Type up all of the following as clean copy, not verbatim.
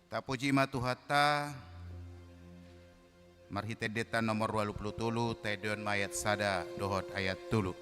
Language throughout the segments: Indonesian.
Tapuji matuhatta marhite deta nomor 23 tedon mayat sada dohot ayat tulu.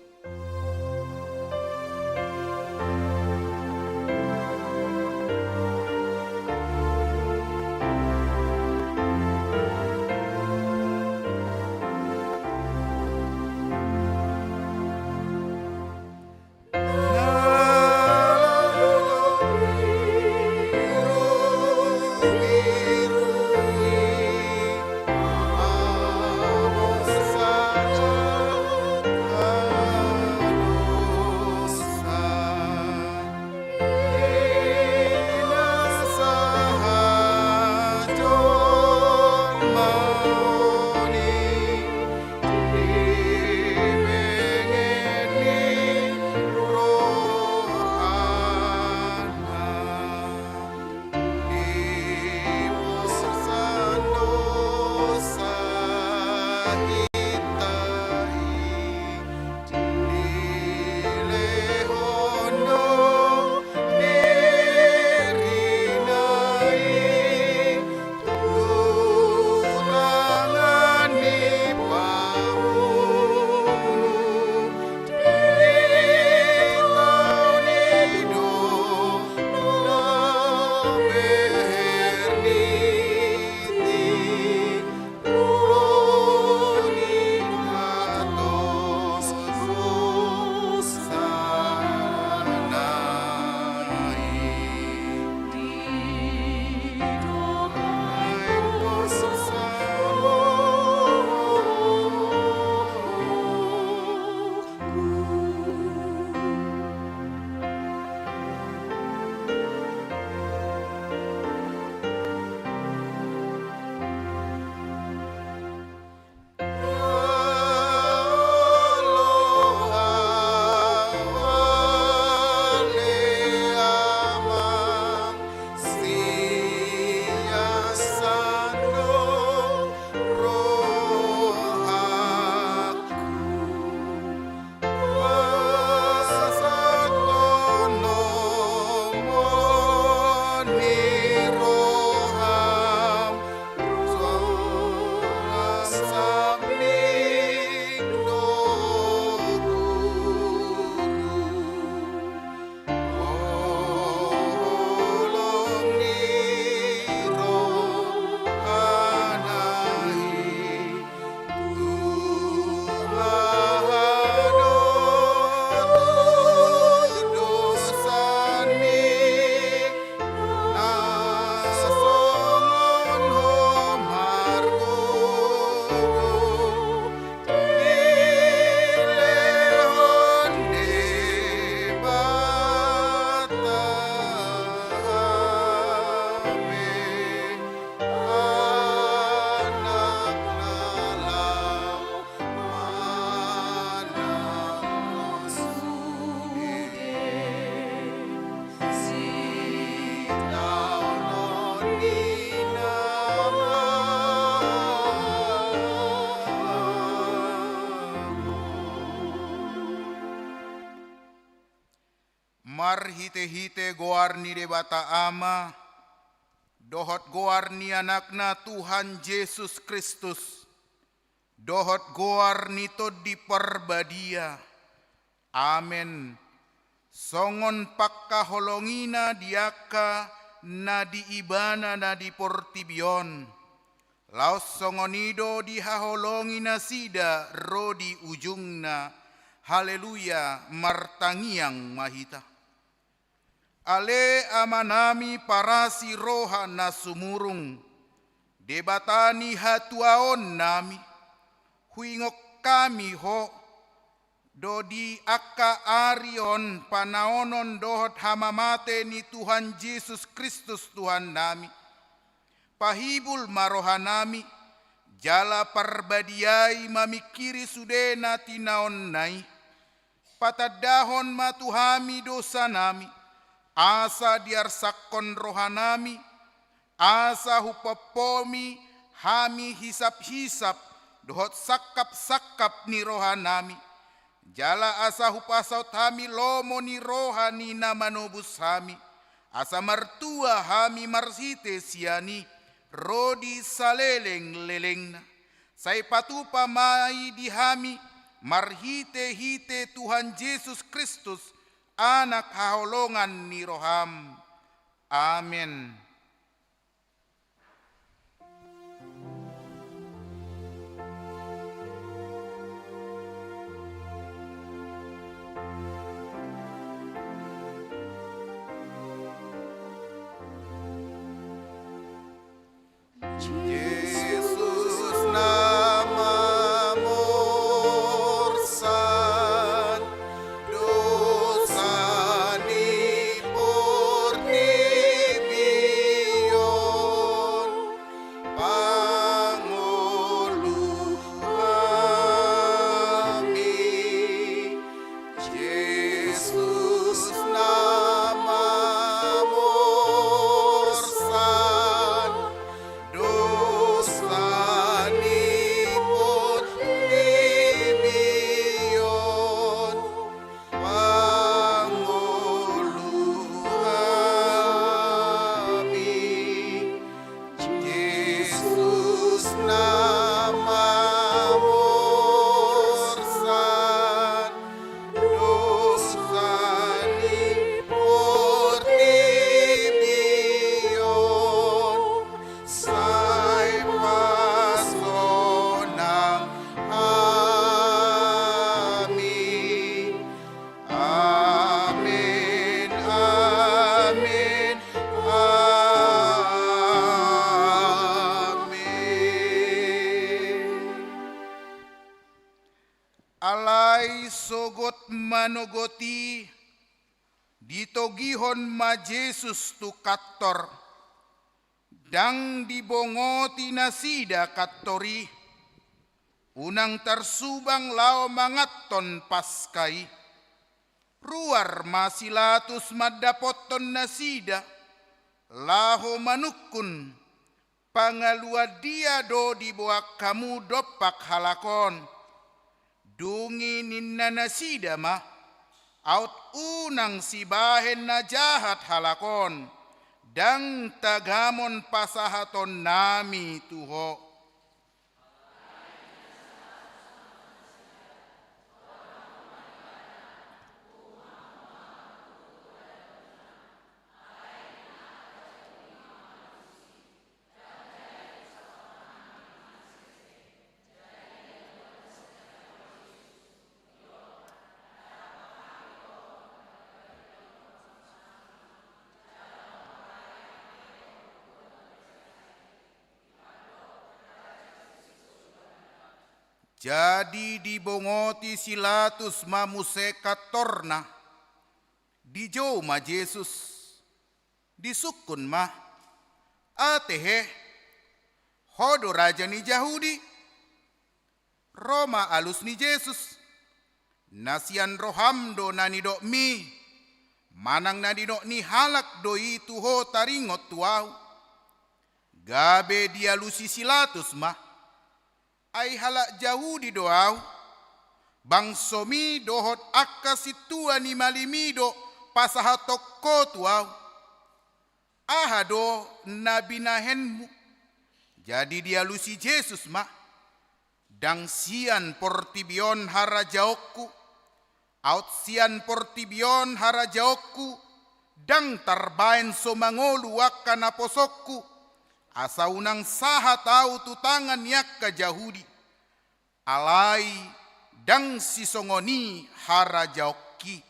Marhite-hite goar ni debata ama, dohot goar ni anakna Tuhan Yesus Kristus, dohot goar ni to di perbadia. Amen. Songon pakka holongina diaka na di ibana na di portibion. Laos songonido di haholongina sida rodi ujungna. Haleluya martangiang mahita. Ale amanami parasi roha na sumurung, debatani hatuaon nami, huingok kami ho, dodi akka arion panaonon dohot hamamate ni Tuhan Yesus Kristus Tuhan nami, pahibul maroha nami, jala parbadiai mamikiri sudena tinaon nai, patadahon matuhami dosa nami, asa diarsakon rohanami, asa hupapomi hami hisap-hisap dohot sakap-sakap ni rohanami, jala asa hupasaut hami lomo ni rohani na manobus hami, asa mertua hami marsite siani, rodi saleleng lelengna. Sai patupa mai dihami, marhite-hite Tuhan Yesus Kristus, anak haholongan ni roham. Amin. Yesus namamu orsan, dosani purnimion, pangulu kami. Yesus namamu orsan, dosani purnimion, pangulu kami. Yesus namamu orsan, dosani purnimion, sai pasonang amin. Amin, amin, amin. Alai sogot manogoti, ditogihon ma Jesus tu kator, dang dibongoti nasida katori, unang tersubang lao mangaton paskai, ruar masilatus madapoton nasida, laho manukun, pangalua dia do dibuak kamu dopak halakon, dungi ninna nasida mah, out unang sibahen na jahat halakon, dang tagamon pasahaton nami tuho. Jadi dibongoti silatus mamuse katorna, dijo ma Yesus, disukun ma, atehe, hodo raja ni Yahudi, Roma alus ni Yesus, nasian roham do nani do mi, manang nani do ni halak do itu ho taringot tuau, gabe dia lusi silatus ma, ai halak Yahudi doau, bangsomi dohot akka situa ni malimido pasahatok ko tuau, ahado nabinahenmu, jadi dia lusi Yesus ma, dang sian portibion harajaokku, out sian portibion harajaokku, dang tarbaen somangolu wakkan aposokku, asa unang saha tau tutangan yakka Yahudi, alai dang sisongoni harajaokki.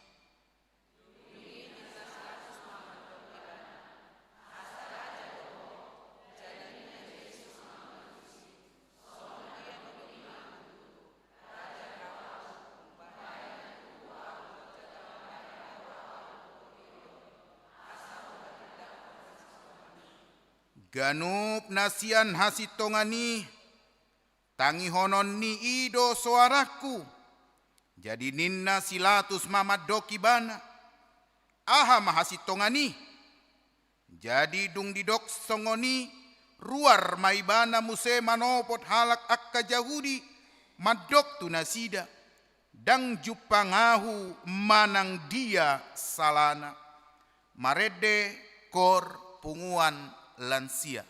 Ganup nasian hasitongani, tangi honon ni ido suaraku, jadi ninna silatus mamadoki bana, aha mahasitongani, jadi dung didok songoni, ruar maibana muse manopot halak akka Yahudi, madok tu nasida, dang jupangahu manang dia salana, marede ekor punguan lansia.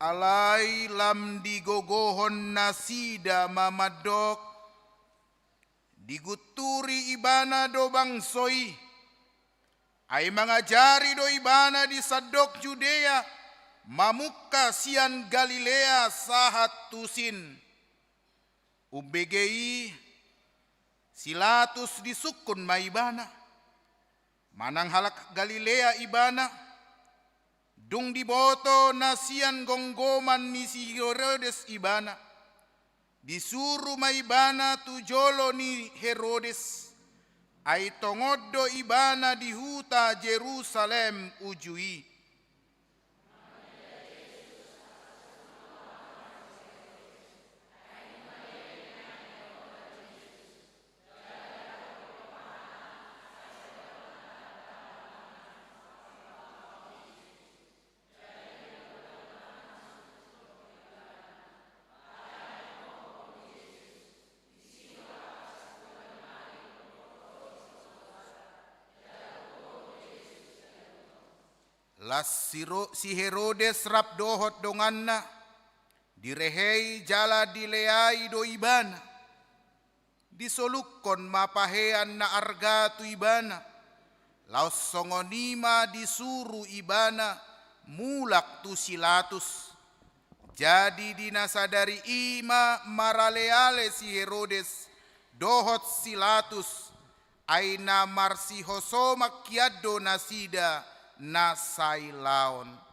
alai lam digogohon nasida mamadok, diguturi ibana do bangsoi, ay mangajari do ibana di sadok Judea, mamukka sian Galilea sahat tusin. Ubegei silatus disukun maibana, manang halak Galilea ibana, dung diboto nasian gonggoman ni si Herodes ibana, disuruh maibana tujolo ni Herodes, ay tongodo ibana di huta Jerusalem ujui. Las si Herodes rap dohot donganna, direhei jala dileai do ibana, disolukon mapahean na arga tu ibana, laos songonima disuruh ibana mulak tu silatus. Jadi dinasadari ima maraleale si Herodes dohot silatus, aina marsi hoso makiado nasida na sailaon.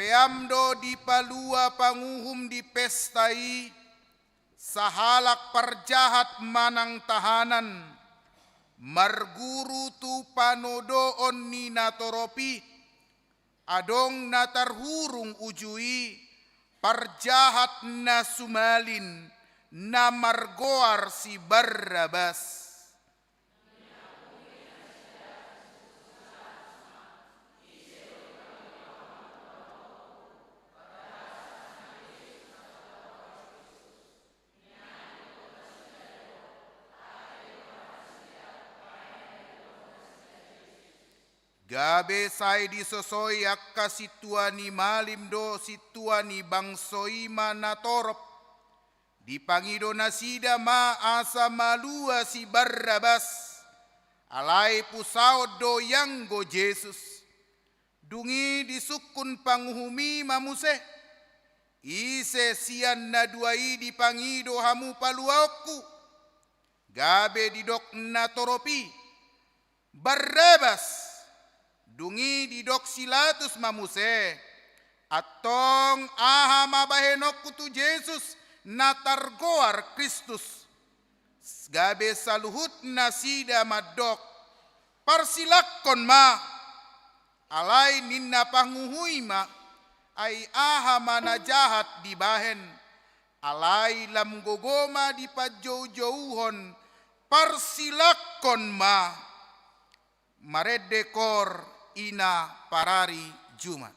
Peamdo di palua panguhum di pestai, sahalak parjahat manang tahanan, marguru tu panodoon ni natoropi, adong natarhurung ujui, parjahat na sumalin, na margoar si Barrabas. Gabe sai disosoi akka situani malim do situani bangsoi manatorop, dipangido nasida ma asa malua si Barrabas, alai pusaod do yang go Jesus, dungi disukun panguhumi mamuse, ise sian na duai dipangido hamu paluaku, gabe didok natoropi, Barrabas, dungi didok silatus mamuse, atong aha mabahenok kutu Jesus natargoar Kristus, gabe saluhut nasida madok, parsilakon ma, alai ninna panguhui ma, ay aha mana jahat dibahen, alai lam gogoma di pajau-jauhon, parsilakon ma, maredekor ina parari Jumat.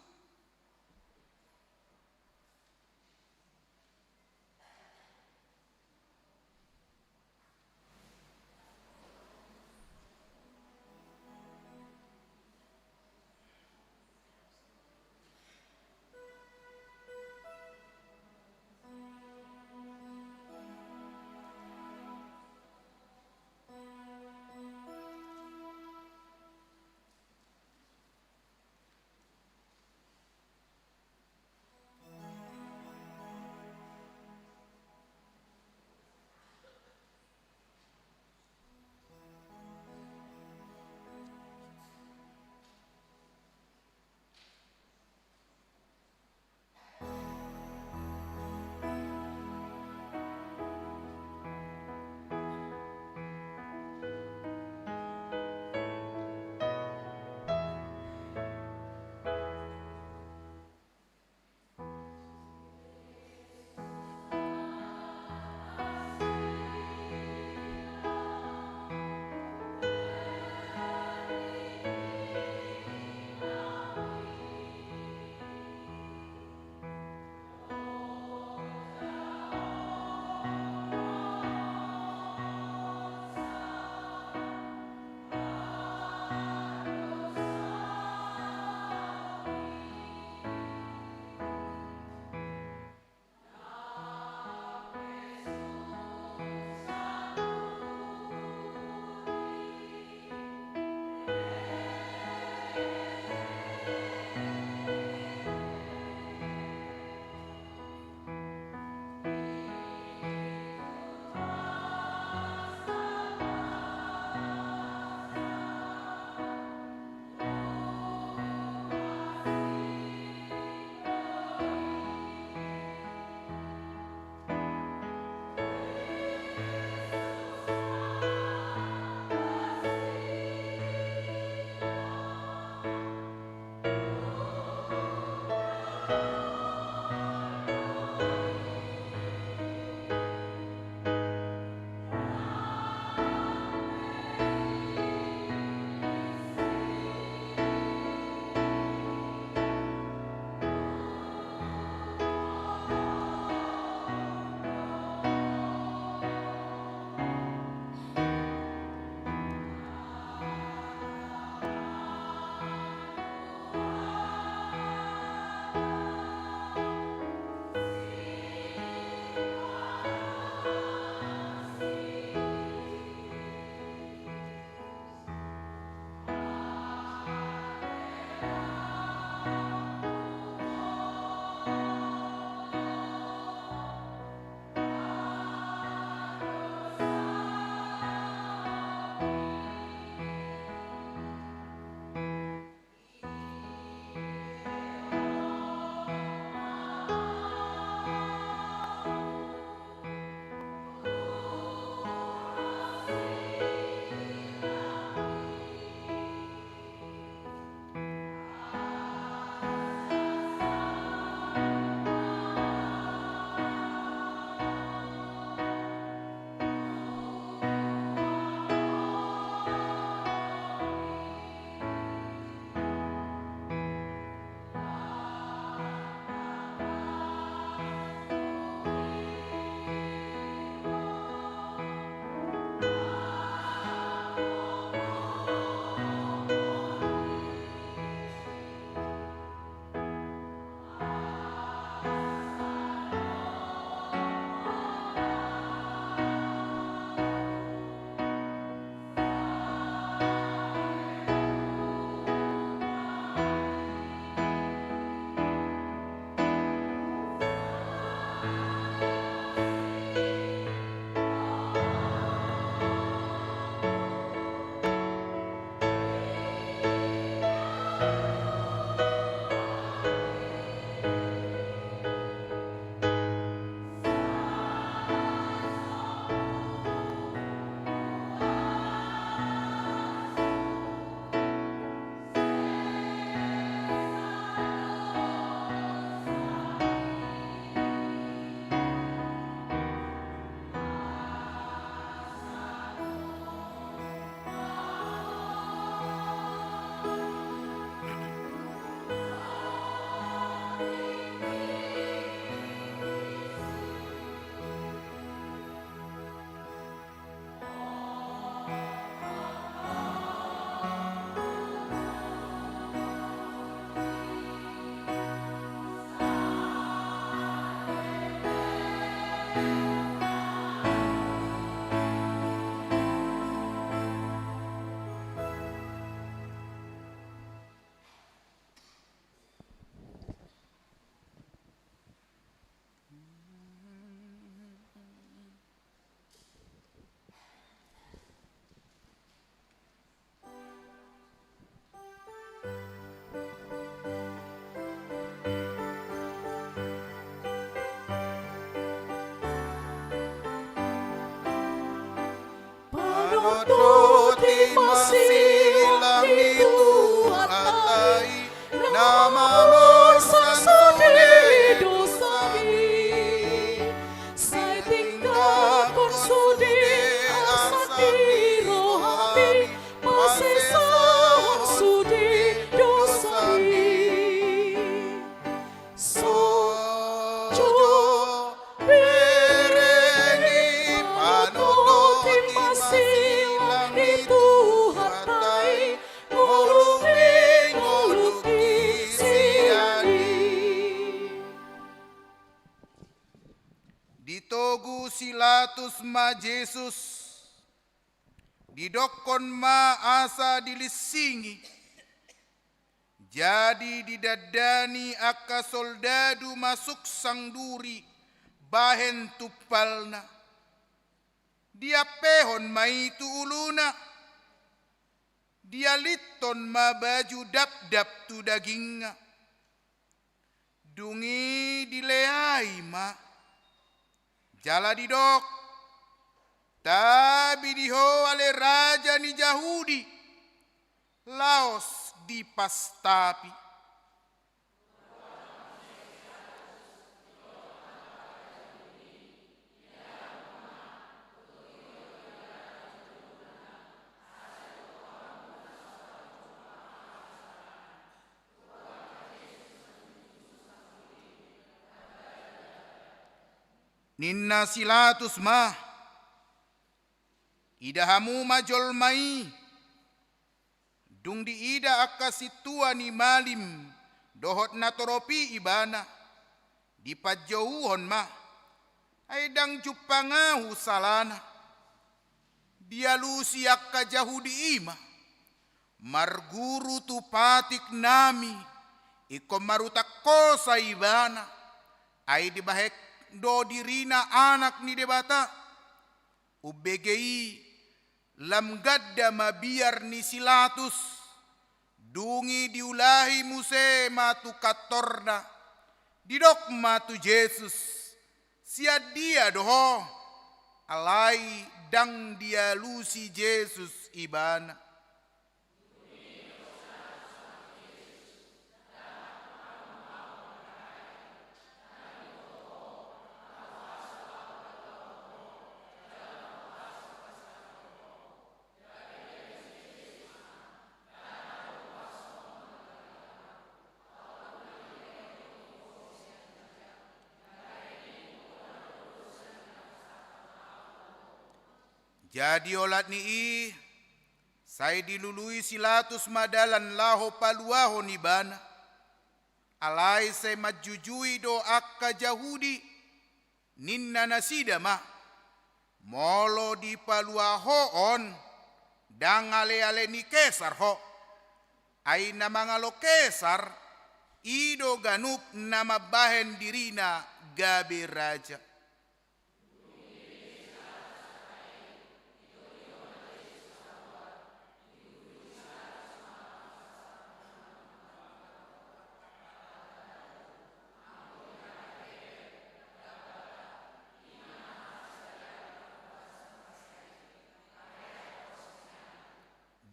Roti masih langit Tuhatai, namamu sansudi dosami, saya tinggal sudi asati rohani, masih sansudi dosami. Sojo bereni panodoti masih langit Tuhatai, ngoluki siani. Ditogu silatus ma Jesus, didokon ma asa dilisingi, jadi didadani aka soldadu masuk sangduri bahen tupalna, dia pehon maitu uluna, dia liton ma baju dap-dap tu dagingnya, dungi dileai ma, jala didok, tabi diho ale raja ni Yahudi, laos di pastapi. ninna silatus mah idahamu majol mai dung di ida akasitua ni malim dohot natoropi ibana di pajauhon mah aidang jupangahu salana dia lusi akka jahudi ima marguru tu patik nami iko marutak kosa ibana ai dibahek do dirina anak ni debata ubegei lam gadda mabiar ni silatus dungi diulahi muse matu katorna didok matu Yesus sia dia doho alai dang dia lusi Yesus ibana jadi olat ni saya dilului silatus madalan laho paluaho nibana alai saya majujui do akka jahudi ninna nasida mah molo di paluaho on dang ale ni kesar ho ai nama ngalo kesar ido ganup nama bahen dirina gabe raja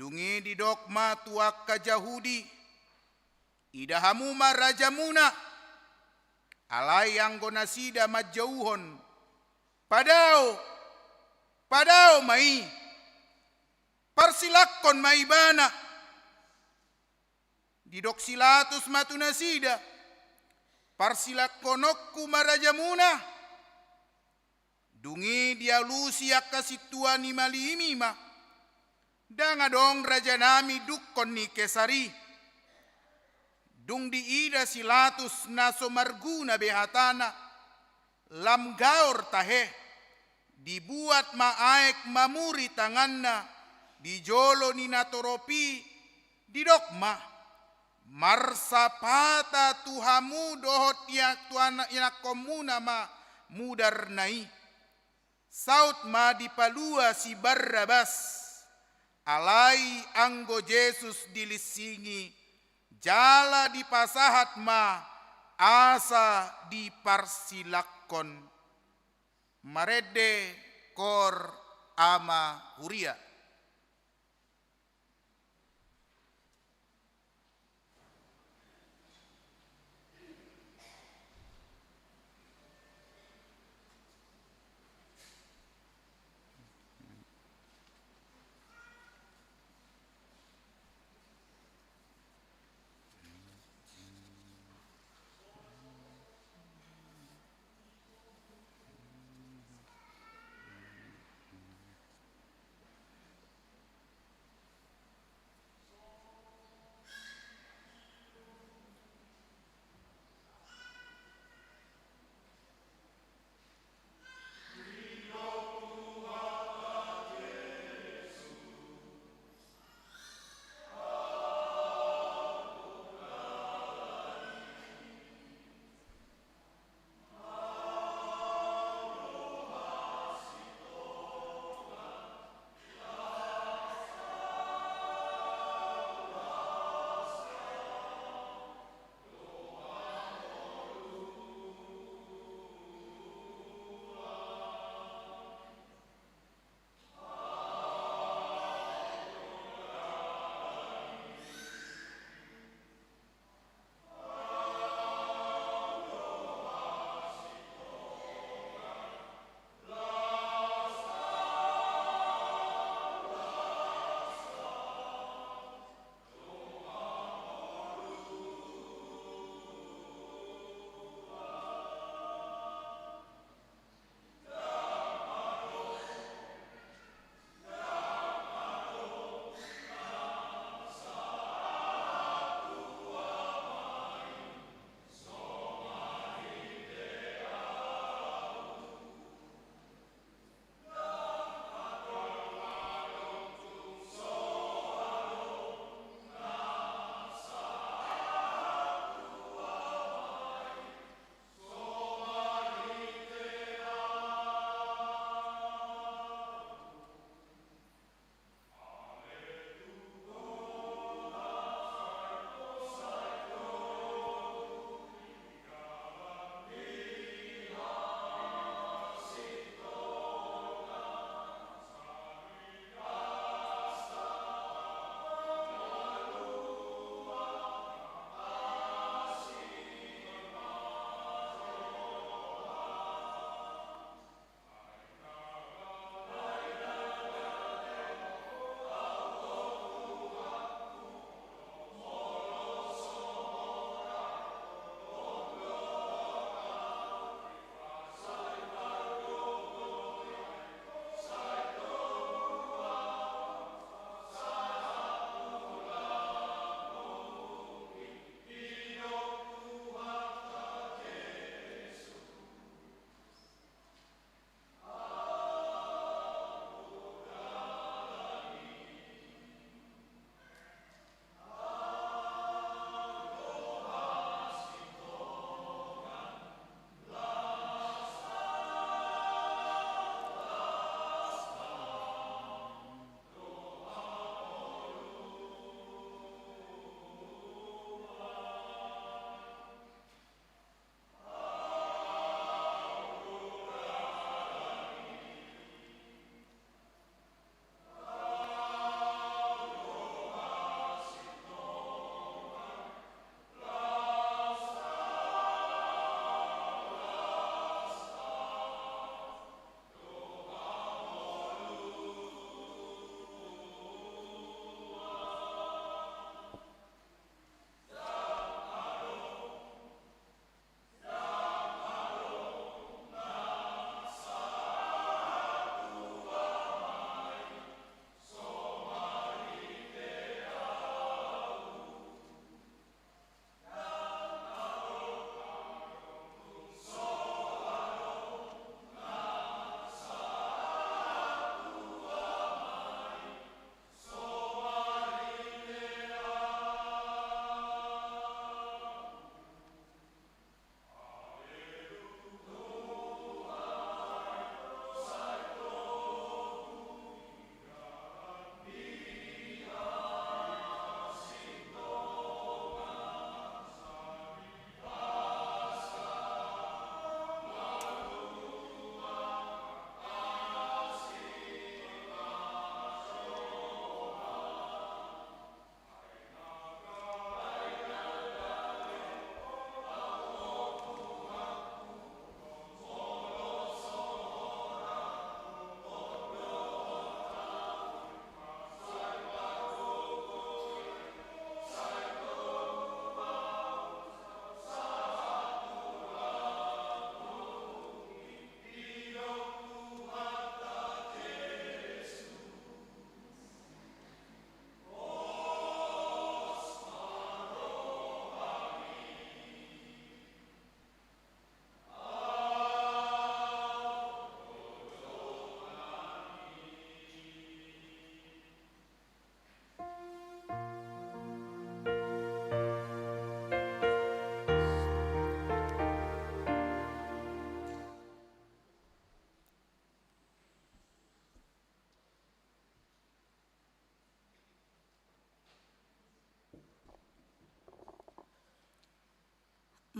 dungi di dogma tuak ka Jahudi idahamu marajamuna alai anggo nasida majauhon padao mai parsilakon mai bana di dok silatus matu nasida parsilakonokku marajamuna dungi dia lusi akasitua ni malimi ma danga dong raja nami dukkon ni kesari dung di ida silatus naso marguna behatana lam gaur tahe dibuat maaek mamuri tanganna dijolo ni natoropi di dokma marsapata tuhamu dohot yak tuana yak komuna ma mudar nai saut ma dipalua si Barrabas alai anggo Yesus dilisingi jala dipasahat ma asa diparsilakon marede kor ama huria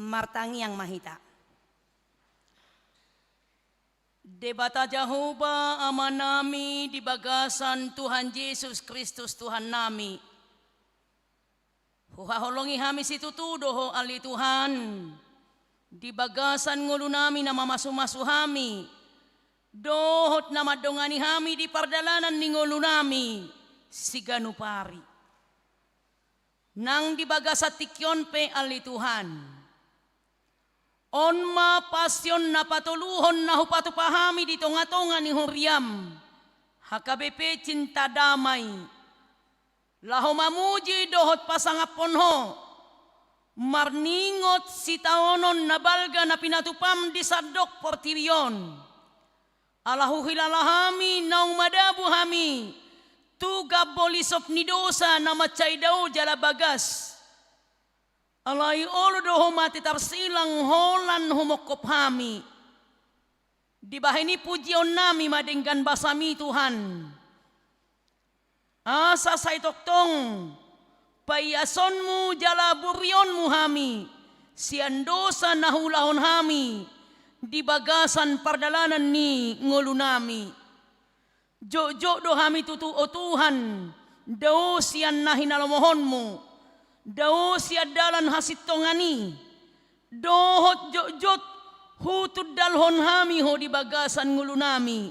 martangi yang mahita. Debata Jehovah ama nami di bagasan Tuhan Yesus Kristus Tuhan nami. Huhaholongi hami situtu doho ali Tuhan. Di bagasan ngulu nami nama masu-masu hami. Dohot nama dongani hami di pardalanan ni ngulu nami. Siganupari. Nang di bagasat tikyon pe ali Tuhan. Onma pasyon na patuluhon na hupatupahami di tonga-tonga ni Huriam. HKBP cinta damai. Laho mamuji dohot pasangaponho. Marningot si taonon na balga na pinatupam di sadok portirion. Alahu hilalahami naung madabu hami. Tuga bolisop ni dosa na macay daw jala bagas. Alay olo doho mati tarsilang holan humokop hami. Di bahini pujion nami madenggan basami Tuhan. Asa say toktong payasonmu jala burionmu hami. Sian dosa nahulahon hami. Di bagasan pardalanan ni ngulu nami. Jok-jok do hami tutu o Tuhan. Dao sian nahinalamohonmu. Dao siya dalan hasit tongani. Dohot jok-jok hutud dalhon hami ho di bagasan ngulu nami.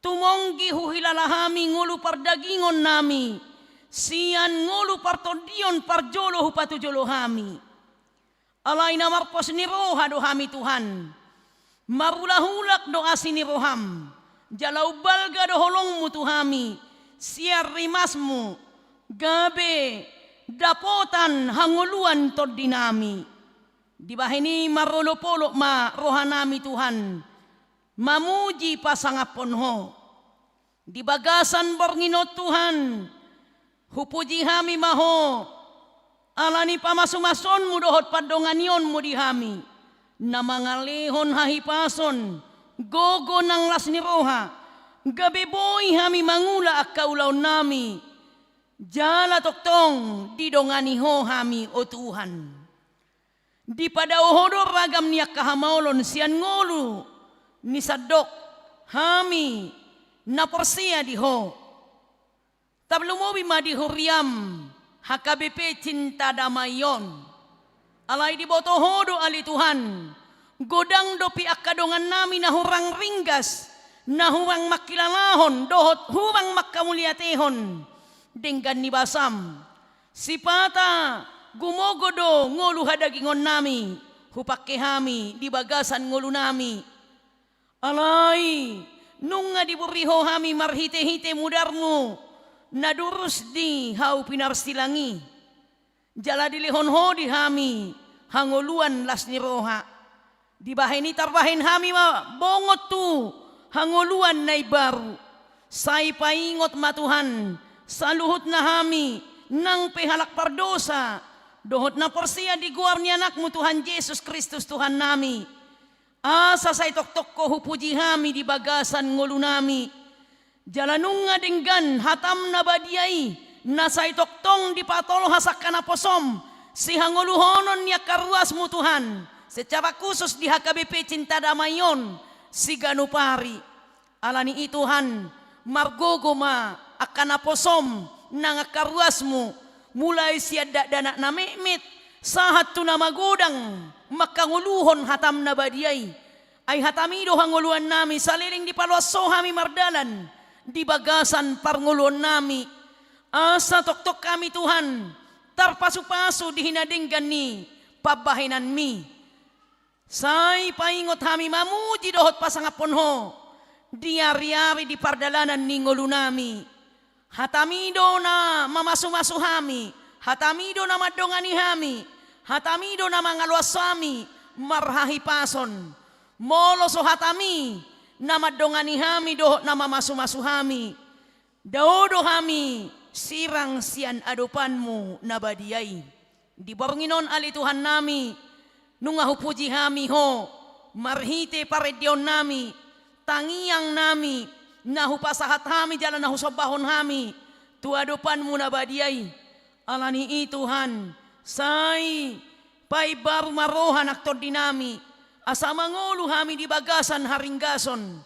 Tumonggi huhilalahami ngulu pardagingon nami. Sian ngulu partodion parjolo hupatujolo hami. Alay na marpos ni roha do hami Tuhan. Marulahulak do asin ni roham. Jalau balga do holongmu tuhami. Siar rimasmu. Gabe dapotan hanguluan tod dinami. Di bahini marolopolok ma rohanami Tuhan. Mamuji pasangaponho. Di bagasan bornginot Tuhan. Hupuji hami maho. Alani pamasumasonmu dohot padonganionmu di hami. Namangalihon hahipason. Gogo nang las ni roha. Gabe boy hami mangula akaulaw nami. Jala toktong didongani ho hami o Tuhan. Di pada ohodor ragam niyak kahamaulon sian ngolu ni sadok hami na porsia di ho. Tablumobi ma di Huriam HKBP cinta damayon. Alay di boto hodo ali Tuhan. Godang dopi akadongan nami na hurang ringgas. Na hurang makilalahon dohot hurang makamuliatehon. Denggan ni basam. Sipata gumogodo ngolu hadagingon nami. Hupake hami di bagasan ngolu nami. Alay nunga diburiho hami marhite-hite mudarmu. Nadurus di hau pinarsilangi. Jala dilihon ho di hami. Hangoluan las ni roha. Di bahini tarbahin hami ma bongot tu. Hangoluan na baru. Say paingot matuhan. Saluhut na hami nang pehalak pardosa. Dohot na porsiya di guar ni anakmu Tuhan Yesus Kristus Tuhan nami. Asa say tok-tok ko hupuji hami di bagasan ngulu nami. Jalanunga denggan hatam na badiyai. Na say toktong di patolo hasak na posom. Si hanguluhonon niya karuasmu Tuhan. Secara khusus di HKBP cinta damayon. Si ganupari. Alani ituhan margogoma. Akan aposom nang karuasmu mulai siada danak na mehmet sahat tu na magodang makanguluhon hatam na badiyay ay hatamido hanguluan nami saliling di palwaso hami mardalan di bagasan parnguluan nami asa tok-tok kami Tuhan tarpasu-pasu di hinadenggan ni pabahinan mi say paingot hami mamuji dohot pasangaponho diari-ari di pardalanan ni ngulu nami. Hatamido na mamasu-masu hami. Hatamido na madongani hami. Hatamido na mangalwasami. Marhahi pason. Moloso hatami. Na madongani hami dohot na mamasu-masu hami. Daodo hami. Sirang sian adupanmu na badiyay. Di bornginon ali Tuhan nami. Nunga hupuji hami ho. Marhite paredion nami. Tangiang nami. Nahu pasahat hami jalan nahu sobahon hami. Tuadupan muna badiyai. Alani Tuhan. Say Pai baru marohan aktor dinami. Asa mangulu hami di bagasan haringgason.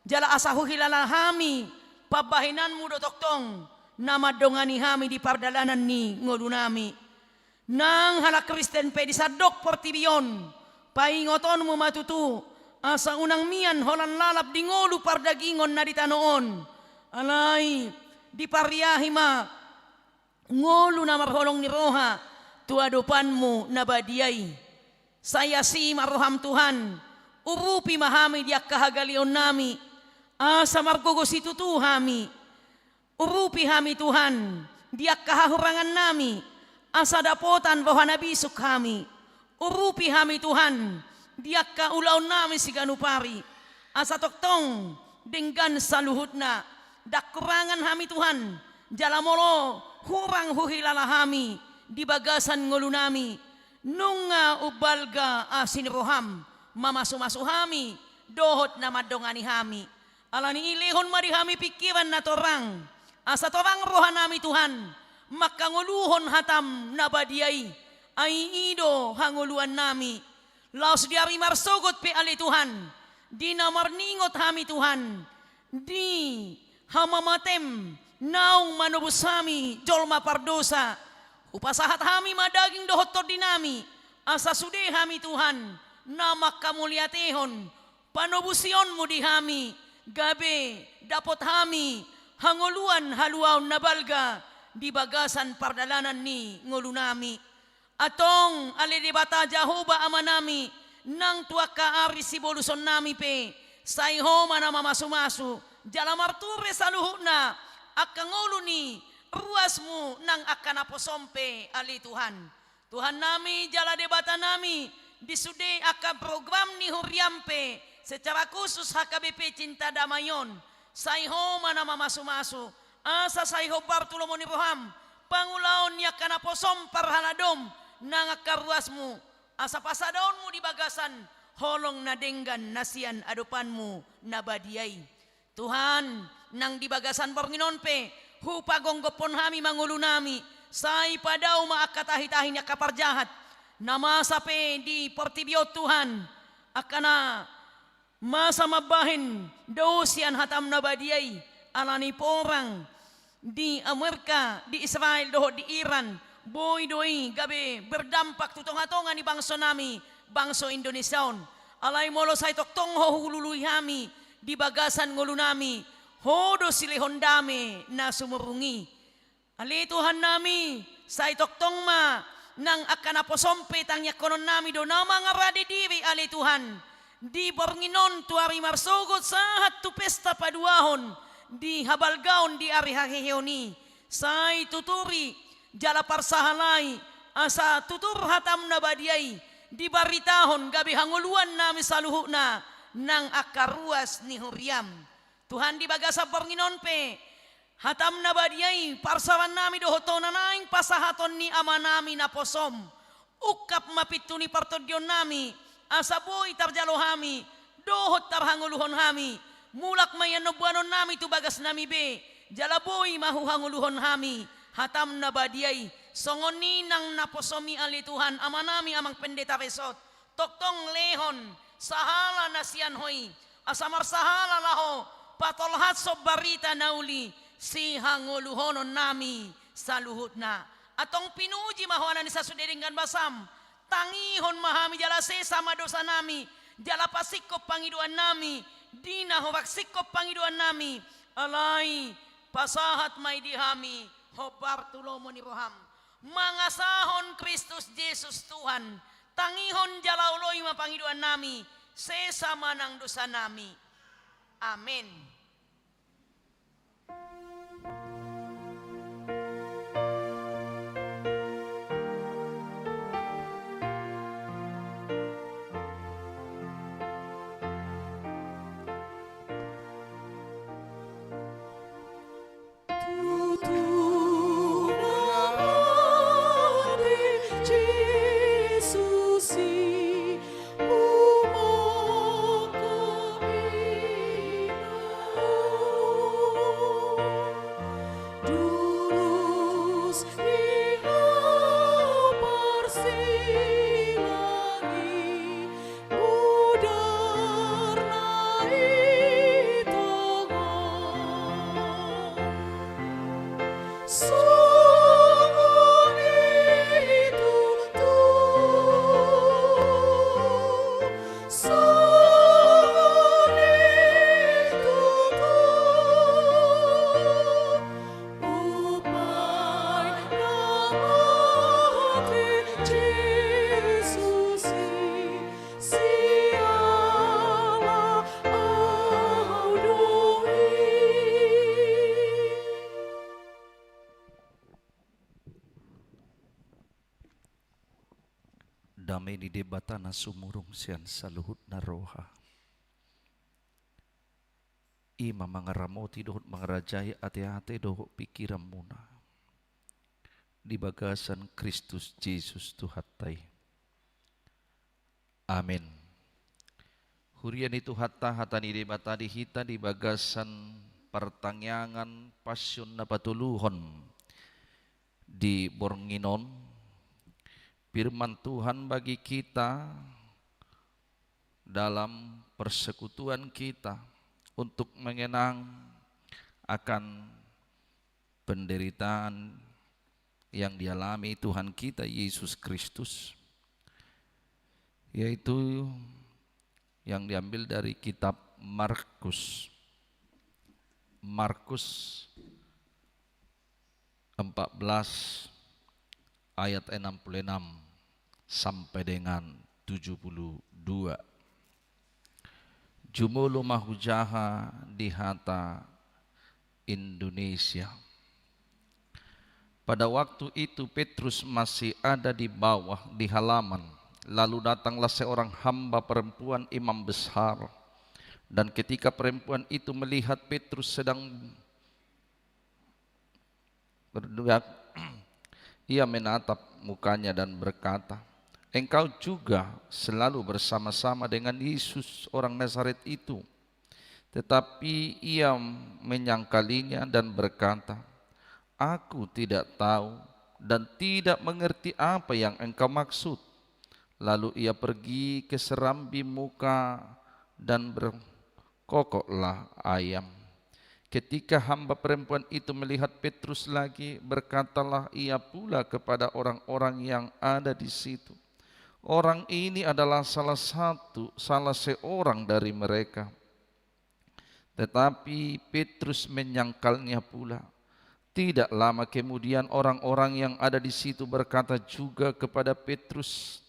Jala asa hilala hami. Pabahinanmu do toktong. Nama dongani hami di pardalanan ni ngulu nami. Nang hala Kristen pe disadok portibion. Pai ngoton mo matutu. Asa unang mian holan lalap di ngulu pardagingon na ditanoon. Alay di pariyahi ma. Ngulu na marholong ni roha. Tuadopanmu na badiyay. Saya si maroham Tuhan. Urupi mahami diak kahagalion nami. Asa margogos itu hami. Urupi hami Tuhan. Diak kahahurangan nami. Asa dapotan bahwa nabisuk kami. Urupi hami Tuhan. Diak kaulaon nami si ganupari. Asa toktong. Denggan saluhutna. Dak kurangan hami Tuhan. Jalamolo hurang huhilala hami. Di bagasan ngulu nami. Nunga ubalga asin roham. Mamasu-masu hami. Dohot na madongani hami. Alani ilihon marihami pikiran na torang. Asa torang rohan nami Tuhan. Makanguluhon hatam na badiyay. Ay ido hanguluan nami. Laos diari marsogot pe ali Tuhan. Di namarningot hami Tuhan. Di hamamatem. Naung manubus hami. Jolma pardosa. Upasahat hami madaging dohot dinami. Asa sude hami Tuhan. Namak kamuliatehon. Panubusionmu di hami. Gabe dapot hami. Hanguluan haluaw na balga. Di bagasan pardalanan ni ngulu nami. Atong alidibata Jahoba amanami. Nang tuak kaari si boluson nami pe. Sayhoma na mamasumasu. Jalamarture saluhuna. Akangulu ni. Ruasmu nang akan aposompe ali Tuhan. Tuhan nami jala debata nami. Disude akan program ni huriampe. Secara khusus HKBP Cinta Damayon. Sayho mana mamasu-masu. Asa sayho Bartulomo ni Roham. Pangulaon ni akan aposom parhaladom. Nang akaruasmu. Asa pasadaonmu di bagasan. Holong na denggan nasian adupanmu nabadiyay. Tuhan nang di bagasan bornginonpe. Hupagong gopon hami mangulu nami. Say padaw maakatahi-tahi niya kaparjahat. Namasape di portibiyot Tuhan. Akana masa mabahin. Dosian hatam na badiyay. Alani porang. Di Amerika. Di Israel doho di Iran. Boy doi gabi berdampak tutong-atongan ni bangso nami. Bangso Indonesiaon. Alay molo say toktong hohululuy hami. Di bagasan ngulu nami. Hodo silihon dami na sumurungi. Ali Tuhan nami, sa itoktong ma, nang akan aposompe tangya konon nami do na mga radi diri ali Tuhan. Di bornginon tuari marsogot sahat tu pesta paduahon. Di habalgaon di ari hahihioni. Say tuturi, jala parsahalay, asa tutur hatam na badiyay. Di baritahon gabi hanguluan nami saluhu na, nang akaruas ni Huriam. Tuhan di bagasa bornginon pe. Hatam na badiyay. Parsawan nami dohoto na naing pasahaton ni ama nami na posom. Ukap mapitu ni partodyon nami. Asaboy tarjalo hami. Dohot tarhanguluhon hami. Mulak mayanobwanon nami tu bagas nami be. Jalaboy mahuhanguluhon hami. Hatam na badiyay. Songoni nang naposomi ali Tuhan. Ama nami amang pendeta resot. Toktong lehon. Sahala na siyan hoy. Asamar sahala laho. Patolhat sob barita nauli si hanguluhonon nami sa luhut na. Atong pinuji mahuanan ni sa sudiringan basam. Tangihon mahami jala sesama dosa nami. Jala pasikop pangiduan nami. Dina horak sikop pangiduan nami. Alay pasahat may dihami. Hobar tulomo ni Roham. Mangasahon Kristus Jesus Tuhan. Tangihon jala uloy mapangiduan nami. Sesama ng dosa nami. Amen. Jesus, siala audui. Damai di debatana sumurung sian saluhut naroha. Ima mangaramoti dohut mangarajai ate-ate dohut pikiran muna. Di bagasan Kristus Yesus Tuhatai. Amin. Hurian itu hatta hatani debata di hita di bagasan pertangyangan pasyun na patuluhon di Bornginon. Firman Tuhan bagi kita dalam persekutuan kita untuk mengenang akan penderitaan yang dialami Tuhan kita Yesus Kristus, yaitu yang diambil dari kitab Markus 14 ayat 66 sampai dengan 72. Jumulu mahujaha di hata Indonesia. Pada waktu itu Petrus masih ada di bawah di halaman. Lalu datanglah seorang hamba perempuan imam besar. Dan ketika perempuan itu melihat Petrus sedang berdua, ia menatap mukanya dan berkata, "Engkau juga selalu bersama-sama dengan Yesus orang Nazaret itu." Tetapi ia menyangkalinya dan berkata, "Aku tidak tahu dan tidak mengerti apa yang engkau maksud." Lalu ia pergi ke serambi muka dan berkokoklah ayam. Ketika hamba perempuan itu melihat Petrus lagi, berkatalah ia pula kepada orang-orang yang ada di situ, "Orang ini adalah salah seorang dari mereka." Tetapi Petrus menyangkalnya pula. Tidak lama kemudian orang-orang yang ada di situ berkata juga kepada Petrus,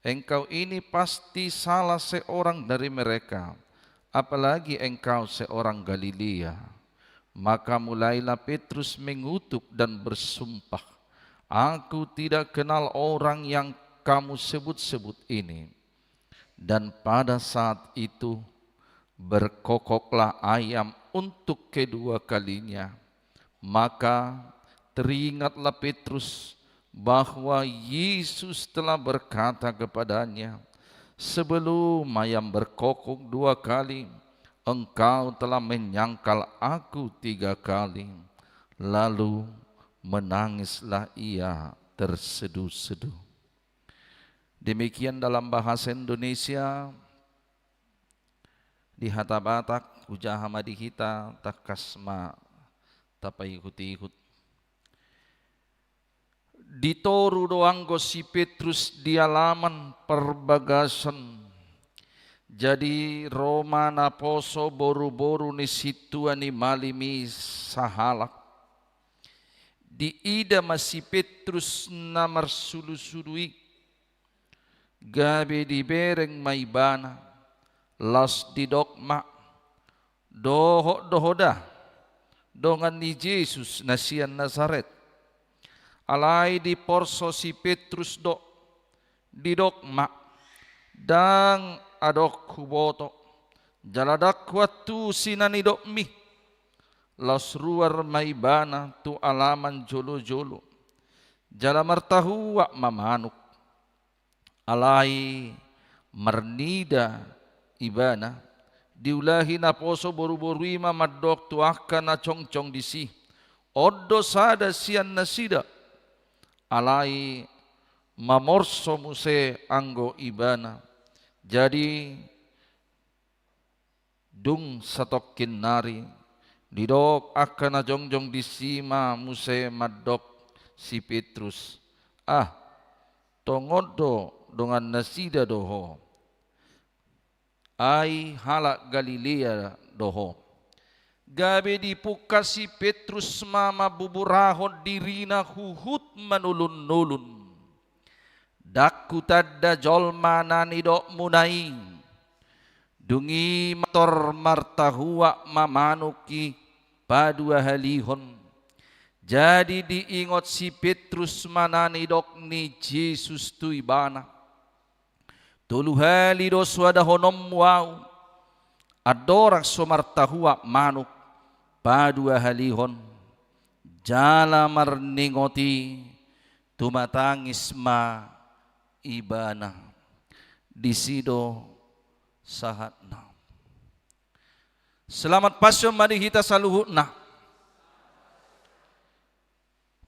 "Engkau ini pasti salah seorang dari mereka, apalagi engkau seorang Galilea." Maka mulailah Petrus mengutuk dan bersumpah, "Aku tidak kenal orang yang kamu sebut-sebut ini." Dan pada saat itu berkokoklah ayam untuk kedua kalinya. Maka teringatlah Petrus bahwa Yesus telah berkata kepadanya, "Sebelum ayam berkokok 2 kali, engkau telah menyangkal aku 3 kali." Lalu menangislah ia terseduh-seduh. Demikian dalam bahasa Indonesia. Di hata Batak, ujaha madihita takasma tapai ikut-ikut. Ditoru doanggo si Petrus di halaman perbagasan. Jadi Roma na poso boru-boru ni situa ni malimi sahalak. Di ida masih Petrus na marsulu-sului. Gabe di bereng maibana. Las di dokma. Dohoda. Dongan ni Yesus na sian Nazaret. Alai di porso si Petrus di dokma. Dang adok kuboto jaladak watu sinanidok mi las ruar maibana tu alaman jolo-jolo jala martahu wak mamanuk alai marnida ibana diulahi na poso boru-boru ima madok tu akka na cong-cong disi oddo sada sian nasida alai mamorso muse anggo ibana. Jadi dung satokin nari didok akan jongjong disima muse madok si Petrus. Tongodo dengan nasida doho. Ai halak Galilea doho. Gabe dipuka si Petrus mama buburahon dirina huhut manulun-nulun. Dakku tadda jolma nanido munai. Dungi motor martahua mamanuki padua halihon. Jadi diingot si Petrus manani dok ni Yesus tu ibana. Tolu hali dos wadahonom wau. Adorak somartahua manuk padua halihon. Jala marningoti tumatangis ma ibana. Disido sahatna. Selamat pasyon mari kita saluhutna.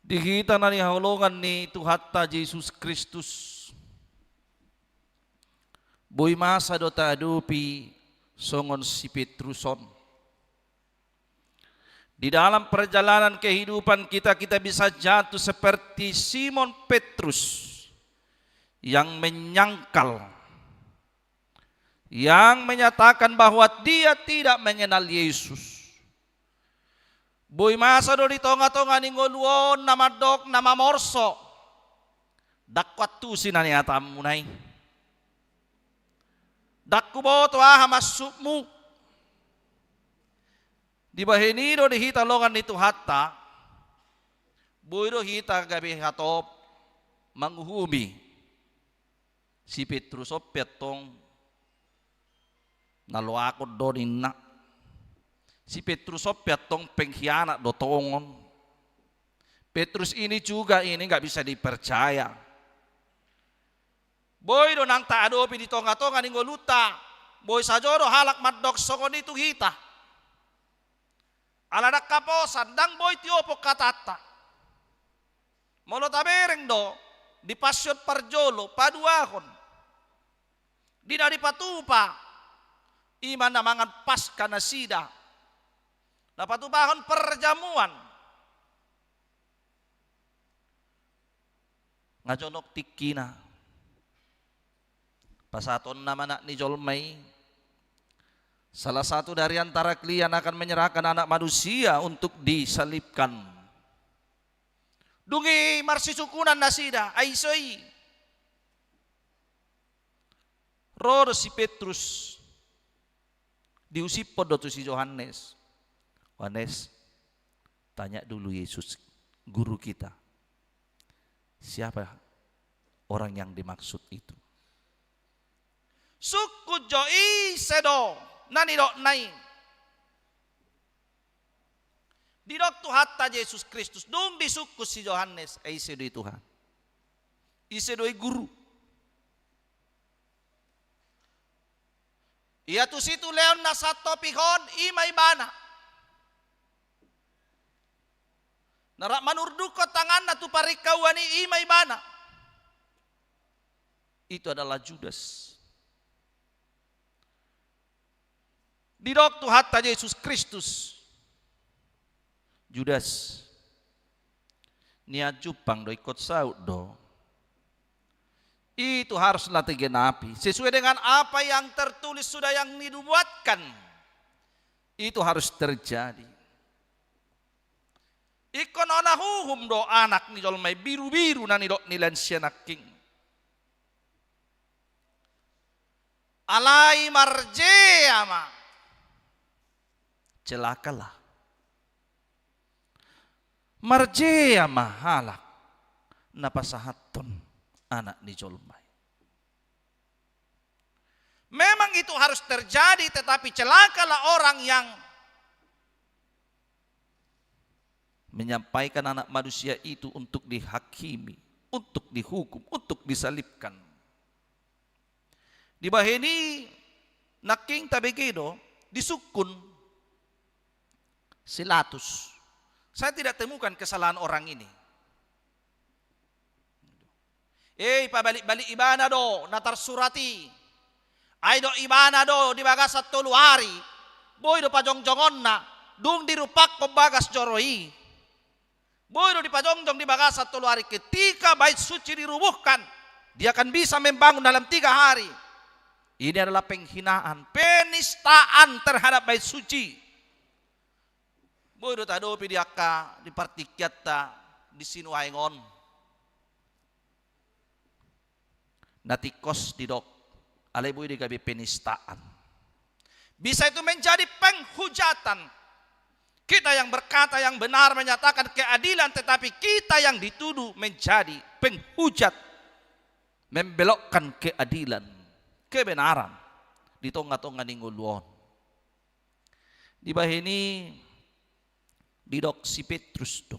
Dihita na ni haulongan ni Tuhatta Yesus Kristus. Boy masa do tadupi songon si Petruson. Di dalam perjalanan kehidupan kita bisa jatuh seperti Simon Petrus yang menyangkal, yang menyatakan bahwa dia tidak mengenal Yesus. Boy masa do di tonga-tonga ni ngoluon nama dok nama morso. Dakwat tu sinani atamunay. Dakku boto masukmu. Di bahenido di hita longan ni Tuhatta. Boy do hita gabi hatop manghubi. Si Petrus o petong naluakod do na. Si Petrus o petong pengkhianat do tongon. Petrus ini juga ini nggak bisa dipercaya. Boy do nang taadopi di tonga-tonga ni ngoluta. Boy sajoro halak madok sokon itu hita. Aladak kaposan dang boy tiopo katata. Molo tabereng do di pasyon parjolo paduahon. Dina di patupa iman namangan pasca nasida. Napatupahon perjamuan. Ngajonok tikina. Pasaton nama ni jolmai. Salah satu dari antara kalian akan menyerahkan anak manusia untuk disalibkan. Dungi marsisukunan nasida. Aisoi. Roro si Petrus. Diusip podo tu si Yohanes. Yohanes, tanya dulu Yesus, guru kita. Siapa orang yang dimaksud itu? Suku joi sedo nani dok nai. Di dok Tuhatta Yesus Kristus dung di suku si Yohanes isedoi Tuhan. Isedoi guru. Ia tu situ leon na sato pihon imay bana. Narak manurduko tangan na tu parikawani imay bana. Itu adalah Judas. Didok Tuhatta Yesus Kristus. Judas. Niat jupang do ikut saud do. Itu haruslah digenapi. Sesuai dengan apa yang tertulis sudah yang dibuatkan. Itu harus terjadi. Ikon onahuhum do anak ni jolmai biru-biru nani do nilan sianaking. Alai marjeama. Celakalah. Marjeama halak. Napasahaton anak ni jolmai. Memang itu harus terjadi, tetapi celakalah orang yang menyampaikan anak manusia itu untuk dihakimi, untuk dihukum, untuk disalibkan. Di baheni naking tabegedo disukun Silatus. Saya tidak temukan kesalahan orang ini. Pabalik-balik ibana do natar surati. Ay do ibana do di bagas at tuluari. Boy do pajong-jongon na dung dirupak ko bagas joroi. Boy do di pajong-jong di bagas at tuluari. Ketika bait suci dirubuhkan, dia akan bisa membangun dalam 3 hari. Ini adalah penghinaan, penistaan terhadap bait suci. Boy do tadopi diaka di partikyata di sinuaingon. natikos didok alebui di gabi penistaan. Bisa itu menjadi penghujatan. Kita yang berkata yang benar menyatakan keadilan, tetapi kita yang dituduh menjadi penghujat, membelokkan keadilan, kebenaran di tongga-tongga ningguluan. Di bahini didok si Petrus do.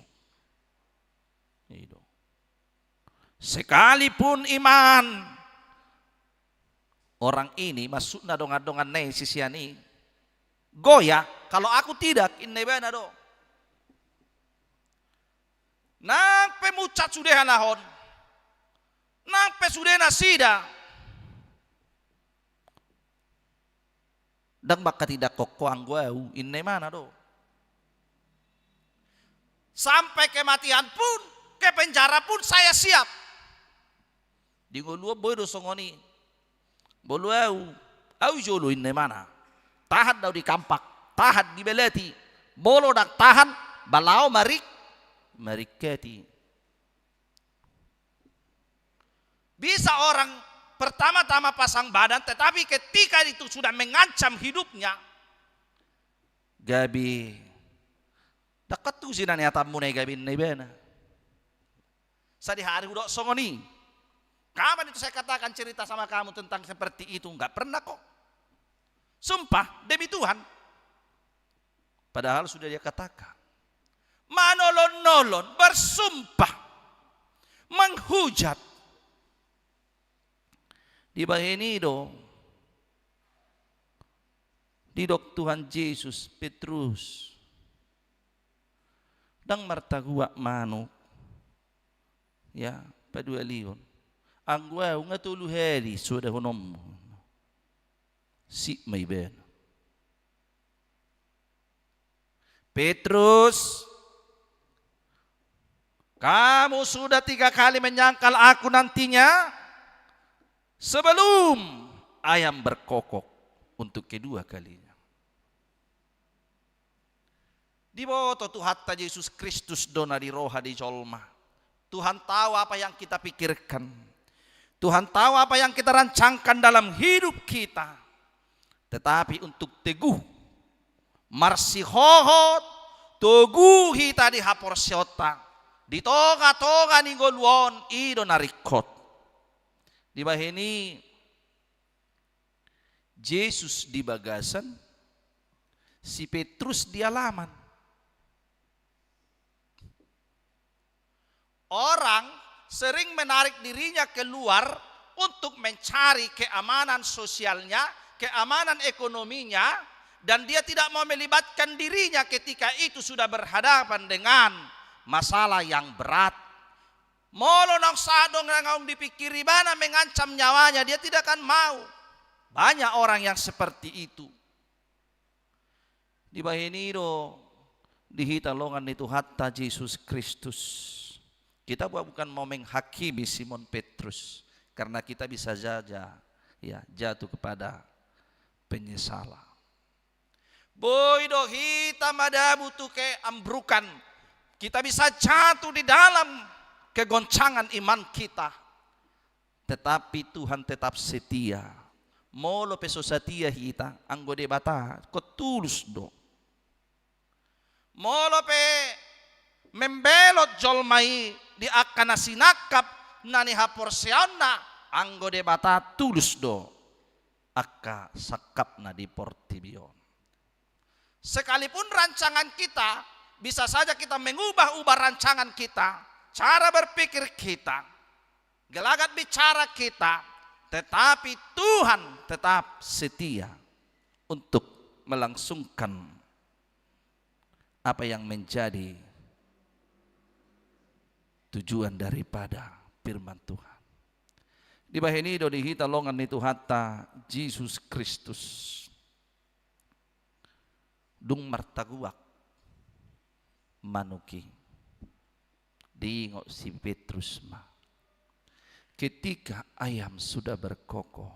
Sekalipun iman orang ini masuk na dongan-dongan nei sisiani goya, kalau aku tidak inne bana do. Nang pemucat sudah nahon, nang pesudah nasida, dan baka tidak kokoang guau inne mana do. Sampai kematian pun, ke penjara pun saya siap. Di ngulua boy do songoni. Bolu au jolo inne mana. Tahan daw di kampak, tahan di beleti. Bolo dak tahan, balao mariketi. Bisa orang pertama-tama pasang badan, tetapi ketika itu sudah mengancam hidupnya, gabi dekat tu sinan ya tamu nih gabi nih bena. Sadi hari udah songoni. Kapan itu saya katakan cerita sama kamu tentang seperti itu? Enggak pernah kok. Sumpah demi Tuhan. Padahal sudah dia katakan. Manolon-nolon, bersumpah, menghujat. Di bahini do. Didok Tuhan Yesus Petrus. Dang martagua manuk. Ya, padua lion. Ang wow nga tulu heri sudah honom si may ben. Petrus, kamu sudah 3 kali menyangkal aku nantinya sebelum ayam berkokok untuk kedua kalinya. Di boto Tuhan Yesus Kristus dona di roha di jolma. Tuhan tahu apa yang kita pikirkan. Tuhan tahu apa yang kita rancangkan dalam hidup kita. Tetapi untuk teguh, marsihohot, teguh kita di hapor syota, di toga-toga ni golwon, ido narikot. Di bahini, Yesus di bagasan, si Petrus di alaman. Orang sering menarik dirinya keluar untuk mencari keamanan sosialnya, keamanan ekonominya, dan dia tidak mau melibatkan dirinya ketika itu sudah berhadapan dengan masalah yang berat. Molo nang sadong nang dipikiri bana mengancam nyawanya, dia tidak akan mau. Banyak orang yang seperti itu. Di bahiniro dihitalongan itu hatta Yesus Kristus. Kita bukan mau menghakimi Simon Petrus, karena kita bisa saja ya jatuh kepada penyesalan. Boy do hita madabu tu ke ambrukan. Kita bisa jatuh di dalam kegoncangan iman kita. Tetapi Tuhan tetap setia. Molo peso setia hita anggo de bata ko tulus do. Molo pe membelot jolmai di akana sinakap nani haporseana anggo de bata tulus do akka sakap na di portibion. Sekalipun rancangan kita bisa saja kita mengubah-ubah rancangan kita, cara berpikir kita, gelagat bicara kita, tetapi Tuhan tetap setia untuk melangsungkan apa yang menjadi tujuan daripada firman Tuhan. Di bahini do dihita longan itu hatta Yesus Kristus dung martaguak manuki diingok si Petrus ma. Ketika ayam sudah berkokok,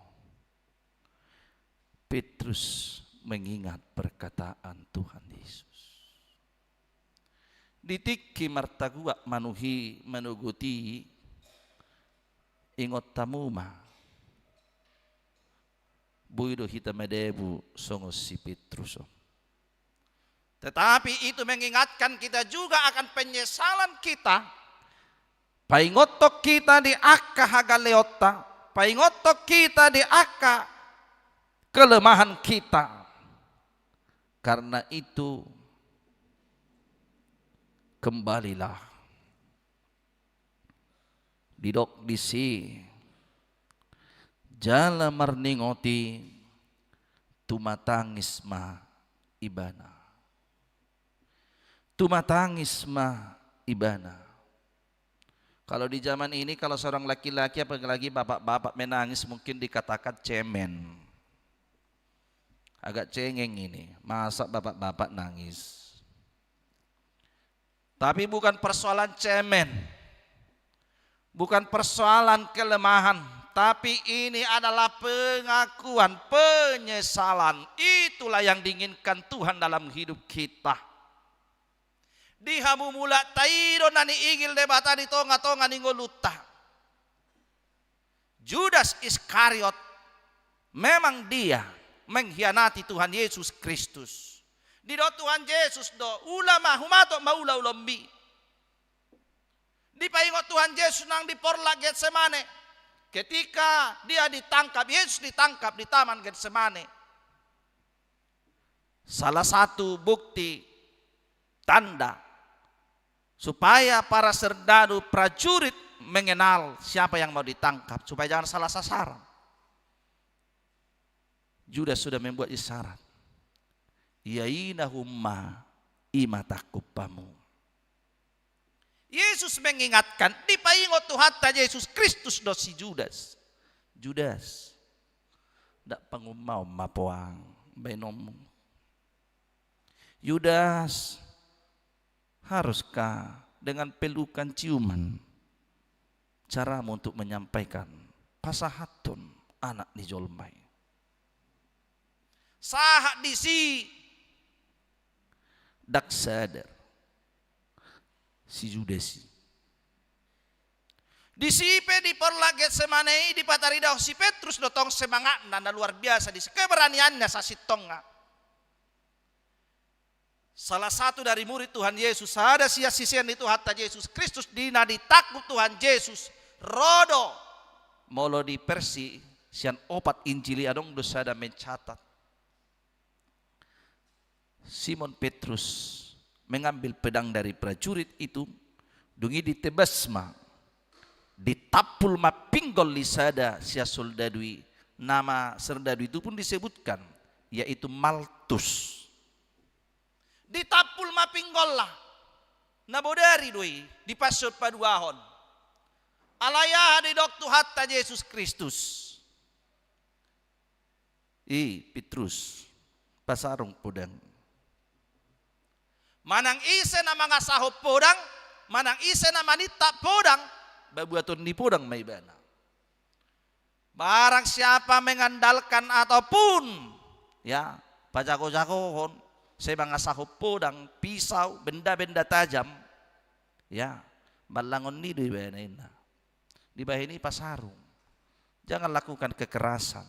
Petrus mengingat perkataan Tuhan Yesus. Ditiki martaguak manuhi menuguti ingot tamuma buido hita medebu songo si Petrus. Tetapi itu mengingatkan kita juga akan penyesalan kita. Paingotok kita di akka hagaleota, paingotok kita di akka kelemahan kita. Karena itu kembalilah didok disi jala marningoti tumatangis ma ibana. Tumatangis ma ibana. Kalau di zaman ini kalau seorang laki-laki apalagi bapak-bapak menangis mungkin dikatakan cemen. Agak cengeng ini, masa bapak-bapak nangis. Tapi bukan persoalan cemen. Bukan persoalan kelemahan, tapi ini adalah pengakuan, penyesalan. Itulah yang diinginkan Tuhan dalam hidup kita. Dihamu mula tairo nani igil debata di tonga-tonga ni ngoluta. Judas Iskariot memang dia mengkhianati Tuhan Yesus Kristus. Di do Tuhan Yesus do ulama humato maula ulambi. Di paingot Tuhan Yesus nang di porla Getsemane. Ketika dia ditangkap, Yesus ditangkap di taman Getsemane. Salah satu bukti tanda supaya para serdadu prajurit mengenal siapa yang mau ditangkap supaya jangan salah sasaran. Judas sudah membuat isyarat. Yainahumma imatakupamu. Yesus mengingatkan di paingot Tuhan Yesus Kristus do si Judas. Judas ndak pangumau mapoang benomu. Judas, haruskah dengan pelukan ciuman caramu untuk menyampaikan pasahatun anak ni jolmai. Sahak disi dak sadar si Judas disipe di porla Getsemane di patarida si Petrus dotong semangat nanda luar biasa di keberaniannya sasitonga. Salah satu dari murid Tuhan Yesus ada sia-sisian itu hatta Yesus Kristus dina ditakut Tuhan Yesus rodo molo di Persi sian opat Injili adong dosa ada mencatat. Simon Petrus mengambil pedang dari prajurit itu, dungi ditebasma, ditapul ma pinggol lisada sia soldadui. Nama serdadu itu pun disebutkan, yaitu Maltus. Ditapul ma pinggol lah, nabodari doi di pasut paduahon. Alaya di doktu hatta Yesus Kristus. Petrus pasarong podang. Manang ise na mga sahop podang, manang ise na manita podang, babuaton di podang may bana. Barang siapa mengandalkan ataupun ya pajako-jakohon sa mga sahop podang, pisau, benda-benda tajam, ya balangon ni di bana ina. Di bah ini pasarong. Jangan lakukan kekerasan.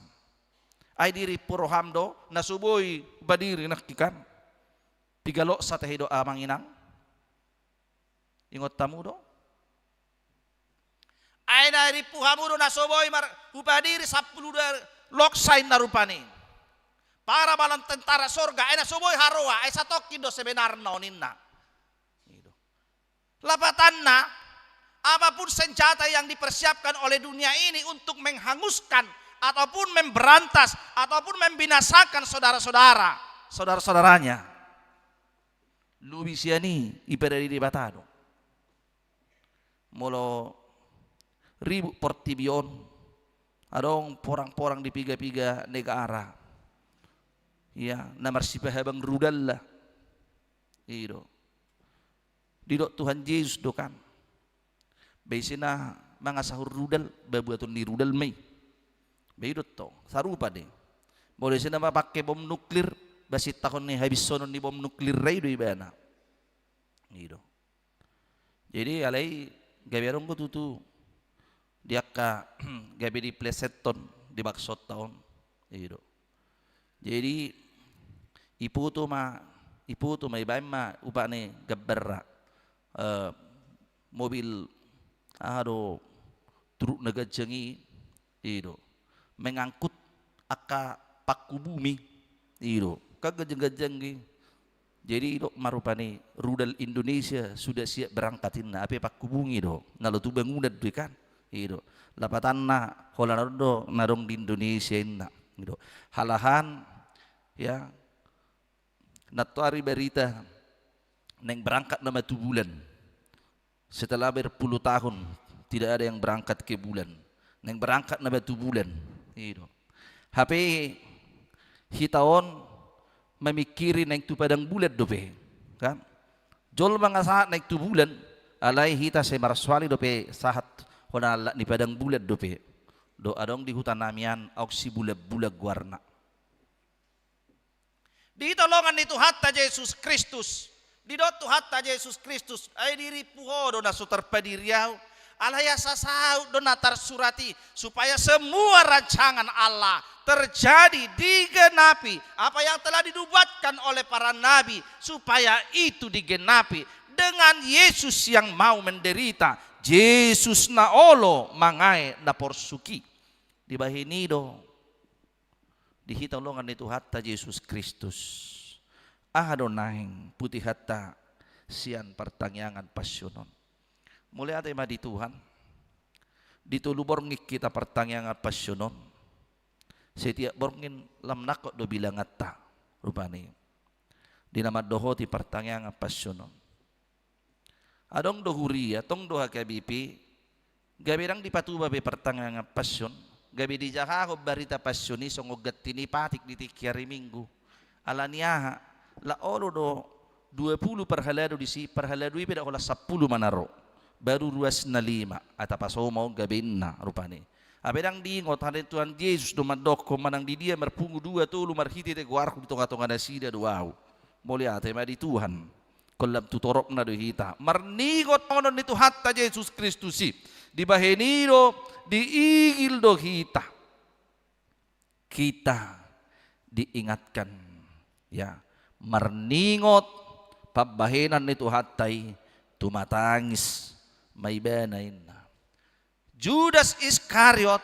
Ay diri puro hamdo nasuboy badiri nakikan. Pigalo sa tahido amang inang. Ingot tamu do. Ay dari puhamudo na soboy mar upadiri 10 loksain na rupani. Para balang tentara sorga ay na soboy haroa ay sa tokin do sebenar na oninna. Lapatan na apapun senjata yang dipersiapkan oleh dunia ini untuk menghanguskan ataupun memberantas ataupun membinasakan saudara-saudaranya. Lubisiani iperari di batado. Molo ribu portibion. Adong porang-porang di piga-piga negara. Ya, namar si pahabang rudal lah. Ido. Didok Tuhan Yesus dokan. Baisina mga sahur rudal babuaton ni rudal may. Baidot to, sarupa de. Boleh sina mapakai bom nuklir. Basit tahun ni habis sonon ni bom nuklir ray do ibana. Gitu. Jadi alai gaberong ko tutu dia ka gabe di pleseton di baksot tahun. Gitu. Jadi iputo may bayan ma upane gabberra mobil truk nagajangi ido mengangkut aka paku bumi ido kagajang-gajangi. Jadi itu marupani rudal Indonesia sudah siap berangkatin na ape paku bumi do nalo tu bangunan tu kan ido lapatan na hola do narong di Indonesia na ido halahan ya natuari berita neng berangkat nama tu bulan setelah berpuluh tahun tidak ada yang berangkat ke bulan neng berangkat nama tu bulan ido HP hitaon memikiri naik tu padang bulan dope kan jol mga sahat naik tu bulan alai hita se marswali dope sahat hona ni padang bulan dope do adong di hutan namian auksi bulag warna di tolongan itu hatta Yesus Kristus di dotu hatta Yesus Kristus ay diri puho do na sutar padiriau alaya sasau do natar surati supaya semua rancangan Allah terjadi digenapi apa yang telah dinubuatkan oleh para nabi supaya itu digenapi dengan Yesus yang mau menderita Yesus na olo mangai na porsuki di bahinido dihitolongan itu hatta Yesus Kristus ahadonahing putih hatta sian pertangyangan pasyonon mulai ada di Tuhan dituluborngik kita pertangyangan pasyonon setiap borngin lam nakot do bilang atta rupani dinamad dohoti pertangyangan pasyonon adong dohuri atong doha kabipi gabirang dipatuba be pertangyangan pasyon gabi di jahaho barita pasyoni songogat tinipatik di tikiari minggu alaniaha la olo do 20 perhalado di si perhalado ipi da ola 10 manaro baru 25 atapaso mau gabinna rupani abedang di ngot haden Tuhan Yesus do madoko manang di dia merpungu 2 tulu marhiti te guarku di tonga-tonga da sida duau mulia te di Tuhan kolam tutorok na do hita marnigot monon itu hatta Yesus Kristus di baheniro diigil do kita diingatkan ya marningot pabahenan itu hatay tumatangis may banain na Judas Iskariot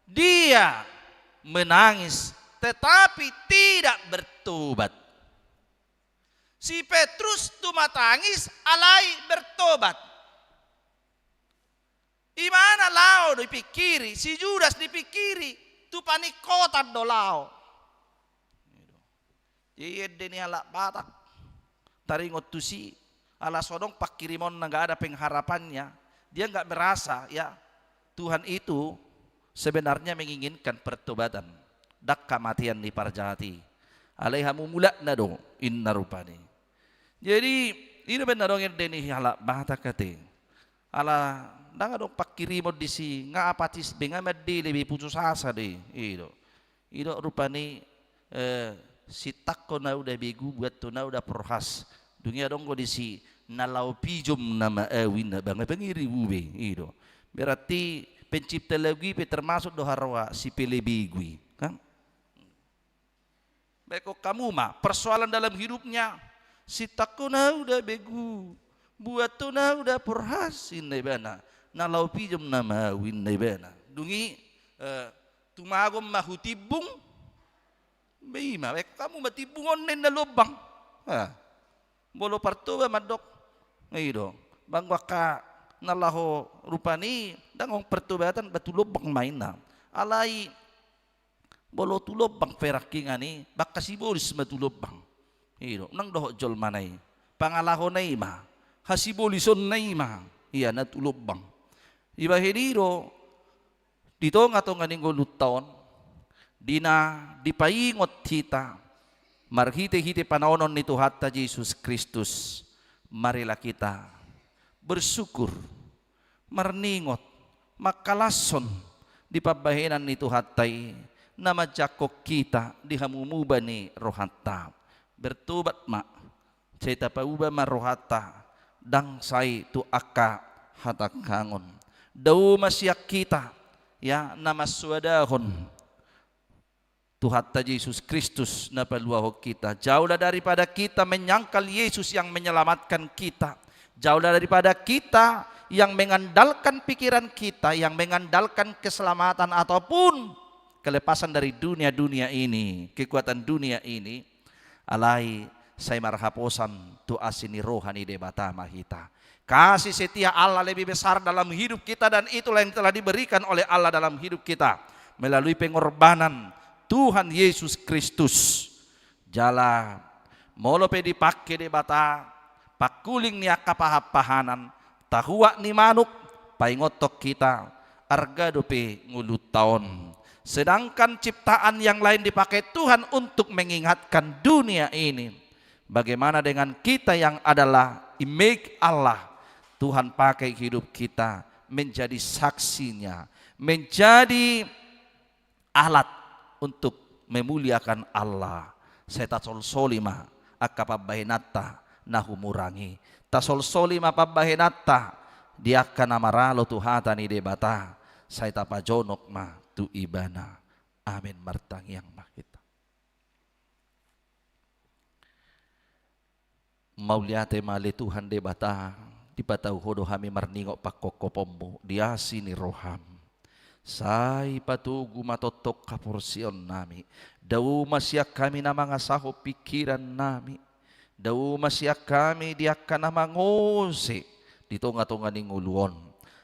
dia menangis tetapi tidak bertobat. Si Petrus tumatangis alai bertobat. Imana lao dipikiri, si Judas dipikiri tu panikotan do lao. Iya deni ala batak taringot tu si ala sodong pakirimon na gak ada pengharapannya. Dia nggak merasa ya Tuhan itu sebenarnya menginginkan pertobatan dak kematian di parjati alaiha mumula nado inna rupani. Jadi ini benar dong yang deni halak bahata kate ala nang dong pakirimo di si ngapatis bengamed di lebih putus asa deh itu rupani si takko na udah begu buat tu na udah perhas dunia dong di si nalau pijom nama awin na bang pengiri bube itu berarti pencipta lagi termasuk do harwa si pelebigui kan beko kamu mah persoalan dalam hidupnya si takuna udah begu buat tu na udah perhasin nebana nalau pijom nama awin nebana dungi tumagom mahutibung bima beko kamu matibungon nen na lobang bolo partoba madok ngayon, bang waka nalaho rupani dangong pertobatan batulobang main na alai bolo tulobang peraking ani baka sibolis matulobang ngayon nang doho jol manay pangalaho na ima hasibolison na ima iya natulobang iba hiniro dito nga to nganing gulutaon dina dipaingot kita marhite-hite panaonon nito hatta Yesus Kristus marilah kita bersyukur marningot makalason di pabahenan nito hatay na majakok kita di hamumuba ni rohata bertobat ma cita pauba marohata dang say tu aka hatakangon daw masyak kita ya namaswadahon Tuhan ta Yesus Kristus na paluaho kita. Jauhlah daripada kita menyangkal Yesus yang menyelamatkan kita. Jauhlah daripada kita yang mengandalkan pikiran kita, yang mengandalkan keselamatan ataupun kelepasan dari dunia ini, kekuatan dunia ini. Alai saya marhaposan tu asini rohani debata mahita. Kasih setia Allah lebih besar dalam hidup kita, dan itulah yang telah diberikan oleh Allah dalam hidup kita melalui pengorbanan Tuhan Yesus Kristus. Jala molope dipakai debata pakuling ni akapahapahanan tahuak ni manuk paingotok kita arga dope ngulut tahun. Sedangkan ciptaan yang lain dipakai Tuhan untuk mengingatkan dunia ini. Bagaimana dengan kita yang adalah image Allah? Tuhan pakai hidup kita menjadi saksinya, menjadi alat untuk memuliakan Allah. Saya tasol solima akapabahinata nahumurangi. Tasol solima pabahinata dia kana maralo tuhata ni debata. Saya tapajonok ma tu ibana. Amin martang yang makita. Mauliate mali Tuhan debata. Di patau hodo hami marningok pakokopombo. Dia sini roham. Sai patugu matotok kaporsion nami. Dau masyak kami na mga saho pikiran nami. Dau masyak kami diakan na mangose. Dito nga to nga ninguluon.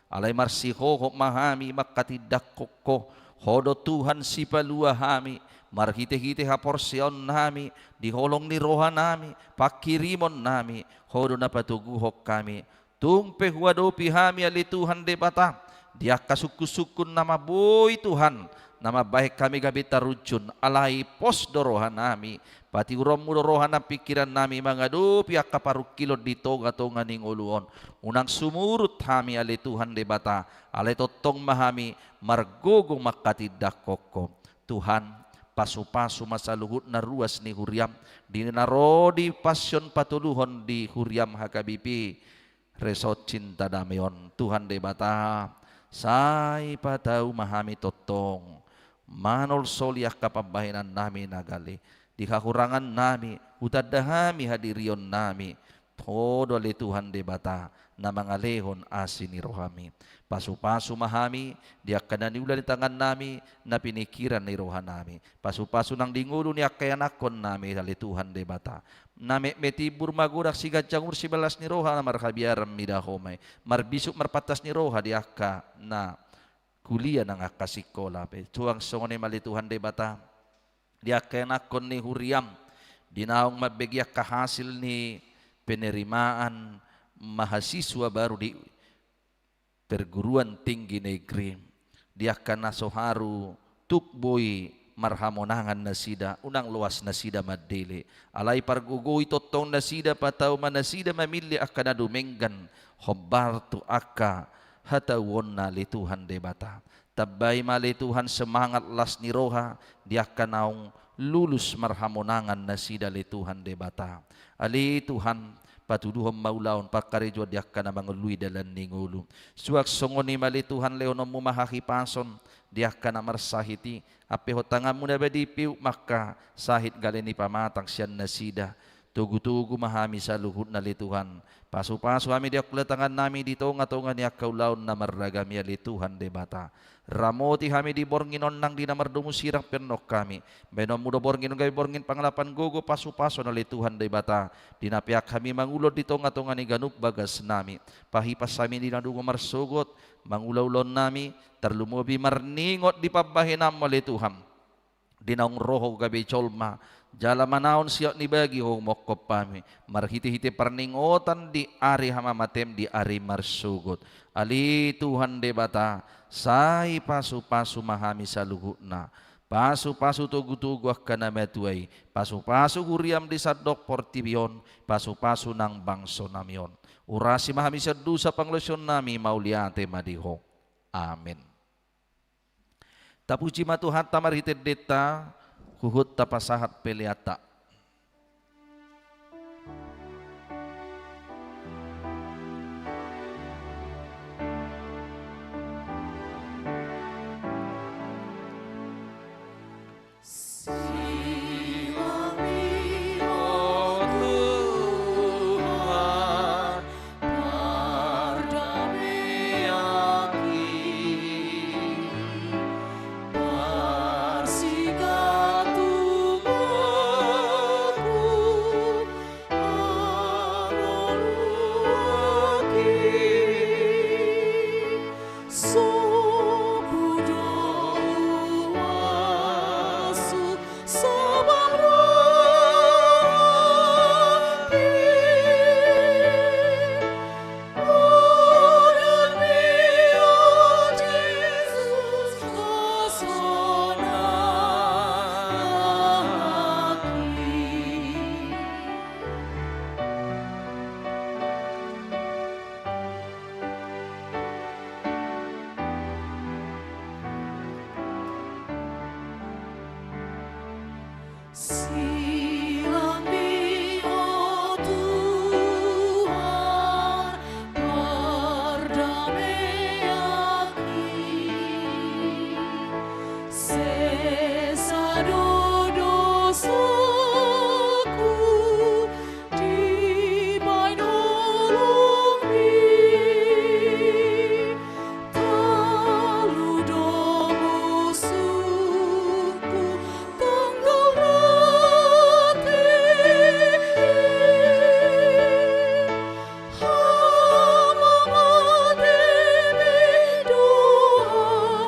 Alay marsiho mahami makatidak koko. Hodo Tuhan si palua hami. Marhite-hite ha porsion nami. Diholong ni roha nami. Pakirimon nami. Hodo na patuguhok kami. Tungpe huadopi hami ali Tuhan debata. Dia kasukun-sukun nama boy Tuhan. Nama baik kami gabi tarujun. Alai pos dorohan nami. Pati uromu dorohan na pikiran nami. Mangadopi akaparukilod dito gatongan ning uluon. Unang sumurut hami ali Tuhan debata. Alai totong mahami. Margogong makatidak koko. Tuhan pasu-pasu masaluhut na ruas ni huriam. Dinarodi pasyon patuluhon di huriam hakabipi. Resot cinta damion Tuhan debata. Sai patau mahami totong manol soliak kapabahinan nami nagali di kakurangan nami utadahami hadirion nami podo le Tuhan debata na mangalehon asini rohami pasu-pasu mahami dia kanani ulah di tangan nami na pinikiran ni rohan nami pasu-pasu nang dingulo ni akayanakon nami le Tuhan debata na metibur magurak sigat jangur si balas ni roha na markabiaram midahomay marbisuk marpatas ni roha di akka na kuliah ng akasikola pe tuang songon ni mali Tuhan debata di akayanakon ni huriam dinaong mabigyak kahasil ni penerimaan mahasiswa baru di perguruan tinggi negeri dia kana soharu tukboy marhamonangan nasida unang luas nasida madili alai pargugoy totong nasida patau manasida mamili akana dumenggan hobartu akka hatawon na li Tuhan debata tabay mali Tuhan semangat las ni roha dia kanaung lulus marhamonangan nasida li Tuhan debata ali Tuhan patuduhom maulaon pakarejo dia kana manglui dalan ningulu suak songoni mali Tuhan leonom mumahakipason dia kana marsahiti ape hotangan mo na badipiw maka sahit galini pamatang siyan nasida tugu-tugu mahami sa luhut na li Tuhan pasu-pasu kami dia kulatangan nami dito nga to nga niya kaulaon na marragami ali Tuhan debata ramoti kami di bornginon nang di na mardumusirang pernok kami benom mudo bornginon gabi borngin panglapan gogo pasu-pasu na li Tuhan debata dinapiak kami mangulod dito nga to nga ni ganuk bagas nami pahipas kami di na dugo marsugot mangulaulon nami terlumubi marningot di pabahinam mali Tuhan dinaong roho gabi cholma jala manaon siya ni bagi ho mokop pami marhiti-hiti parningotan di ari hamamatem di ari marsugot ali Tuhan debata sai pasu-pasu mahami sa luhutna pasu-pasu tugu-tugu akkana metuay pasu-pasu huriam di sadok portibion pasu-pasu nang bangso namion urasi mahami sa dusa panglusyon nami mauliate madiho amin tapuji matuhan tamarhited deta huhut tapasahat peliata Silang Dia Tuhan berdamai akhir, sesado dosaku dimai nolong mi, talu domu suku tanggal rati, hama demi doa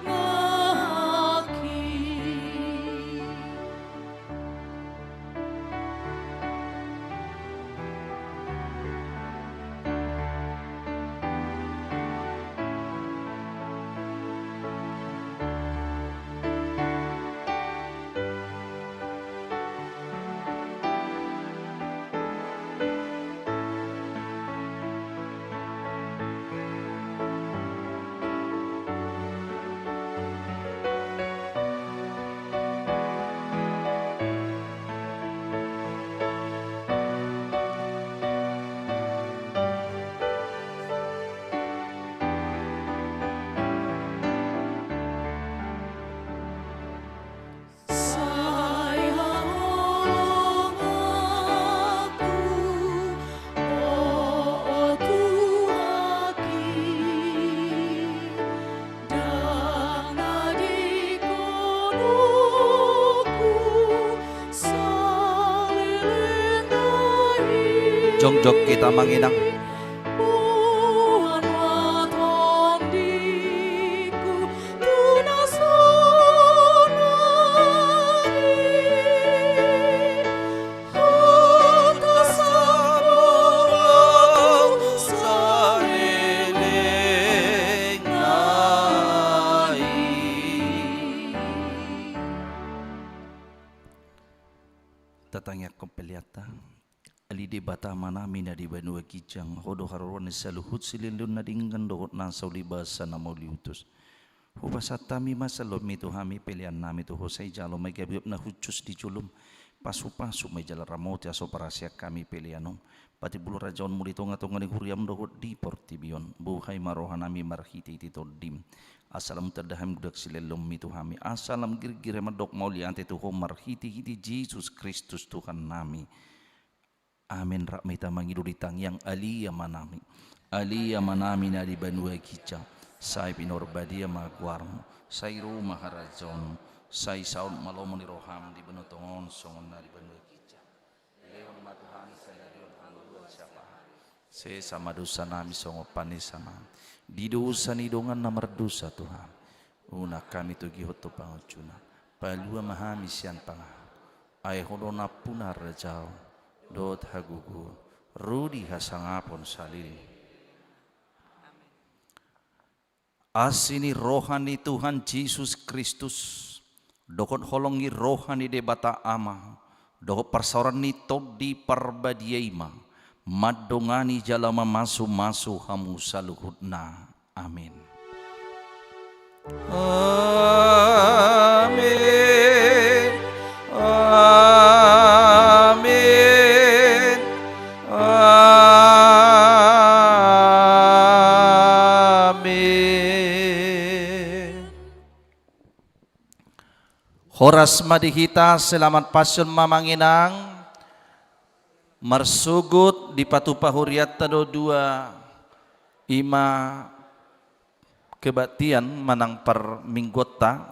menangaki. Sayang tolong aku, oh Tuhaki, dan adikonoku salilengai. Jongjok kita manginang. Buan waton diku tunasonai, hata sabong salilengai. Tatangya kompeliata alide bata mana mina di banua kijang hodo harwan saluhut silindun nadinggan dohot nasau libasa namau liutus hubasatami masalot mitu hami pelian nami tu hosai jalo mai gabiop na hucus di culum pasu-pasu mai jala ramote aso parasia kami pelianom pati bulu rajaon muri tonga-tonga ni huriam dohot di portibion buhai marohanami marhiti titodim asalam terdaham gudak silelom mitu hami asalam girgire madok mauli ante tuho marhiti hiti Jesus Kristus Tuhan nami. Amin rakmita mangiduritan yang alia manami na di banua kica sai pinor badia magwarmo sai rumah harajon sai saun malomo ni roham di benotongon songon na di banua kica leon matuhan saya dion angguan siapa se sama dosa nami songo panisama di dosa ni dongan namar dosa Tuhan una kami tu gihoto pangocuna palua mahami sian pangah ai hodona punar rajau dot hagugu rudi hasangapon salili asini rohani Tuhan Yesus Kristus dokot holongi rohani debata ama dokot persaurani todi parbadiaima madongani jalama masu hamu saluhutna amin amin Horas madihita selamat pasun mamanginang marsugut di patupahuriat tado dua ima kebaktian manang per minggota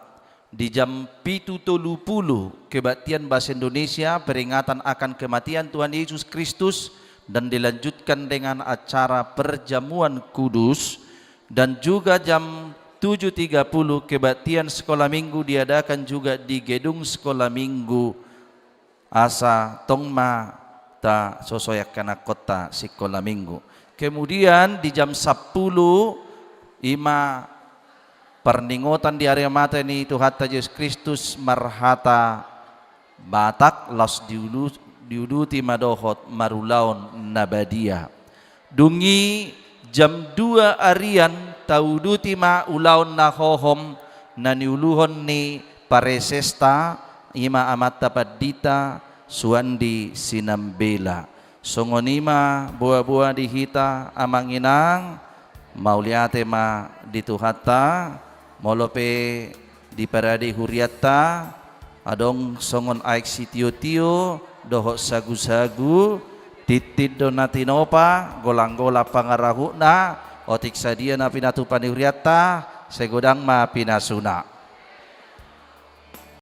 di jam 7.30 kebaktian bahasa Indonesia peringatan akan kematian Tuhan Yesus Kristus dan dilanjutkan dengan acara perjamuan kudus dan juga jam 7.30 kebaktian sekolah minggu diadakan juga di gedung sekolah minggu asa tongma ta sosoyak kana kota sekolah minggu. Kemudian di jam 10 ima perningotan di area mata ini Tuhan Yesus Kristus marhata Batak los diuduti madohot marulaun nabadia. Dungi jam 2 arian tauduti ma ulaun nahohom naniuluhon ni paresesta ima amata padita suandi sinambela songonima buah-buah dihita amanginang mauliate ma dituhatta molope di paradi huriata adong songon aik sitio-tio dohok sagu-sagu titid donatinopa golang-gola pangarahuna otik sadia na pinatu panihuriata segodang ma pinasuna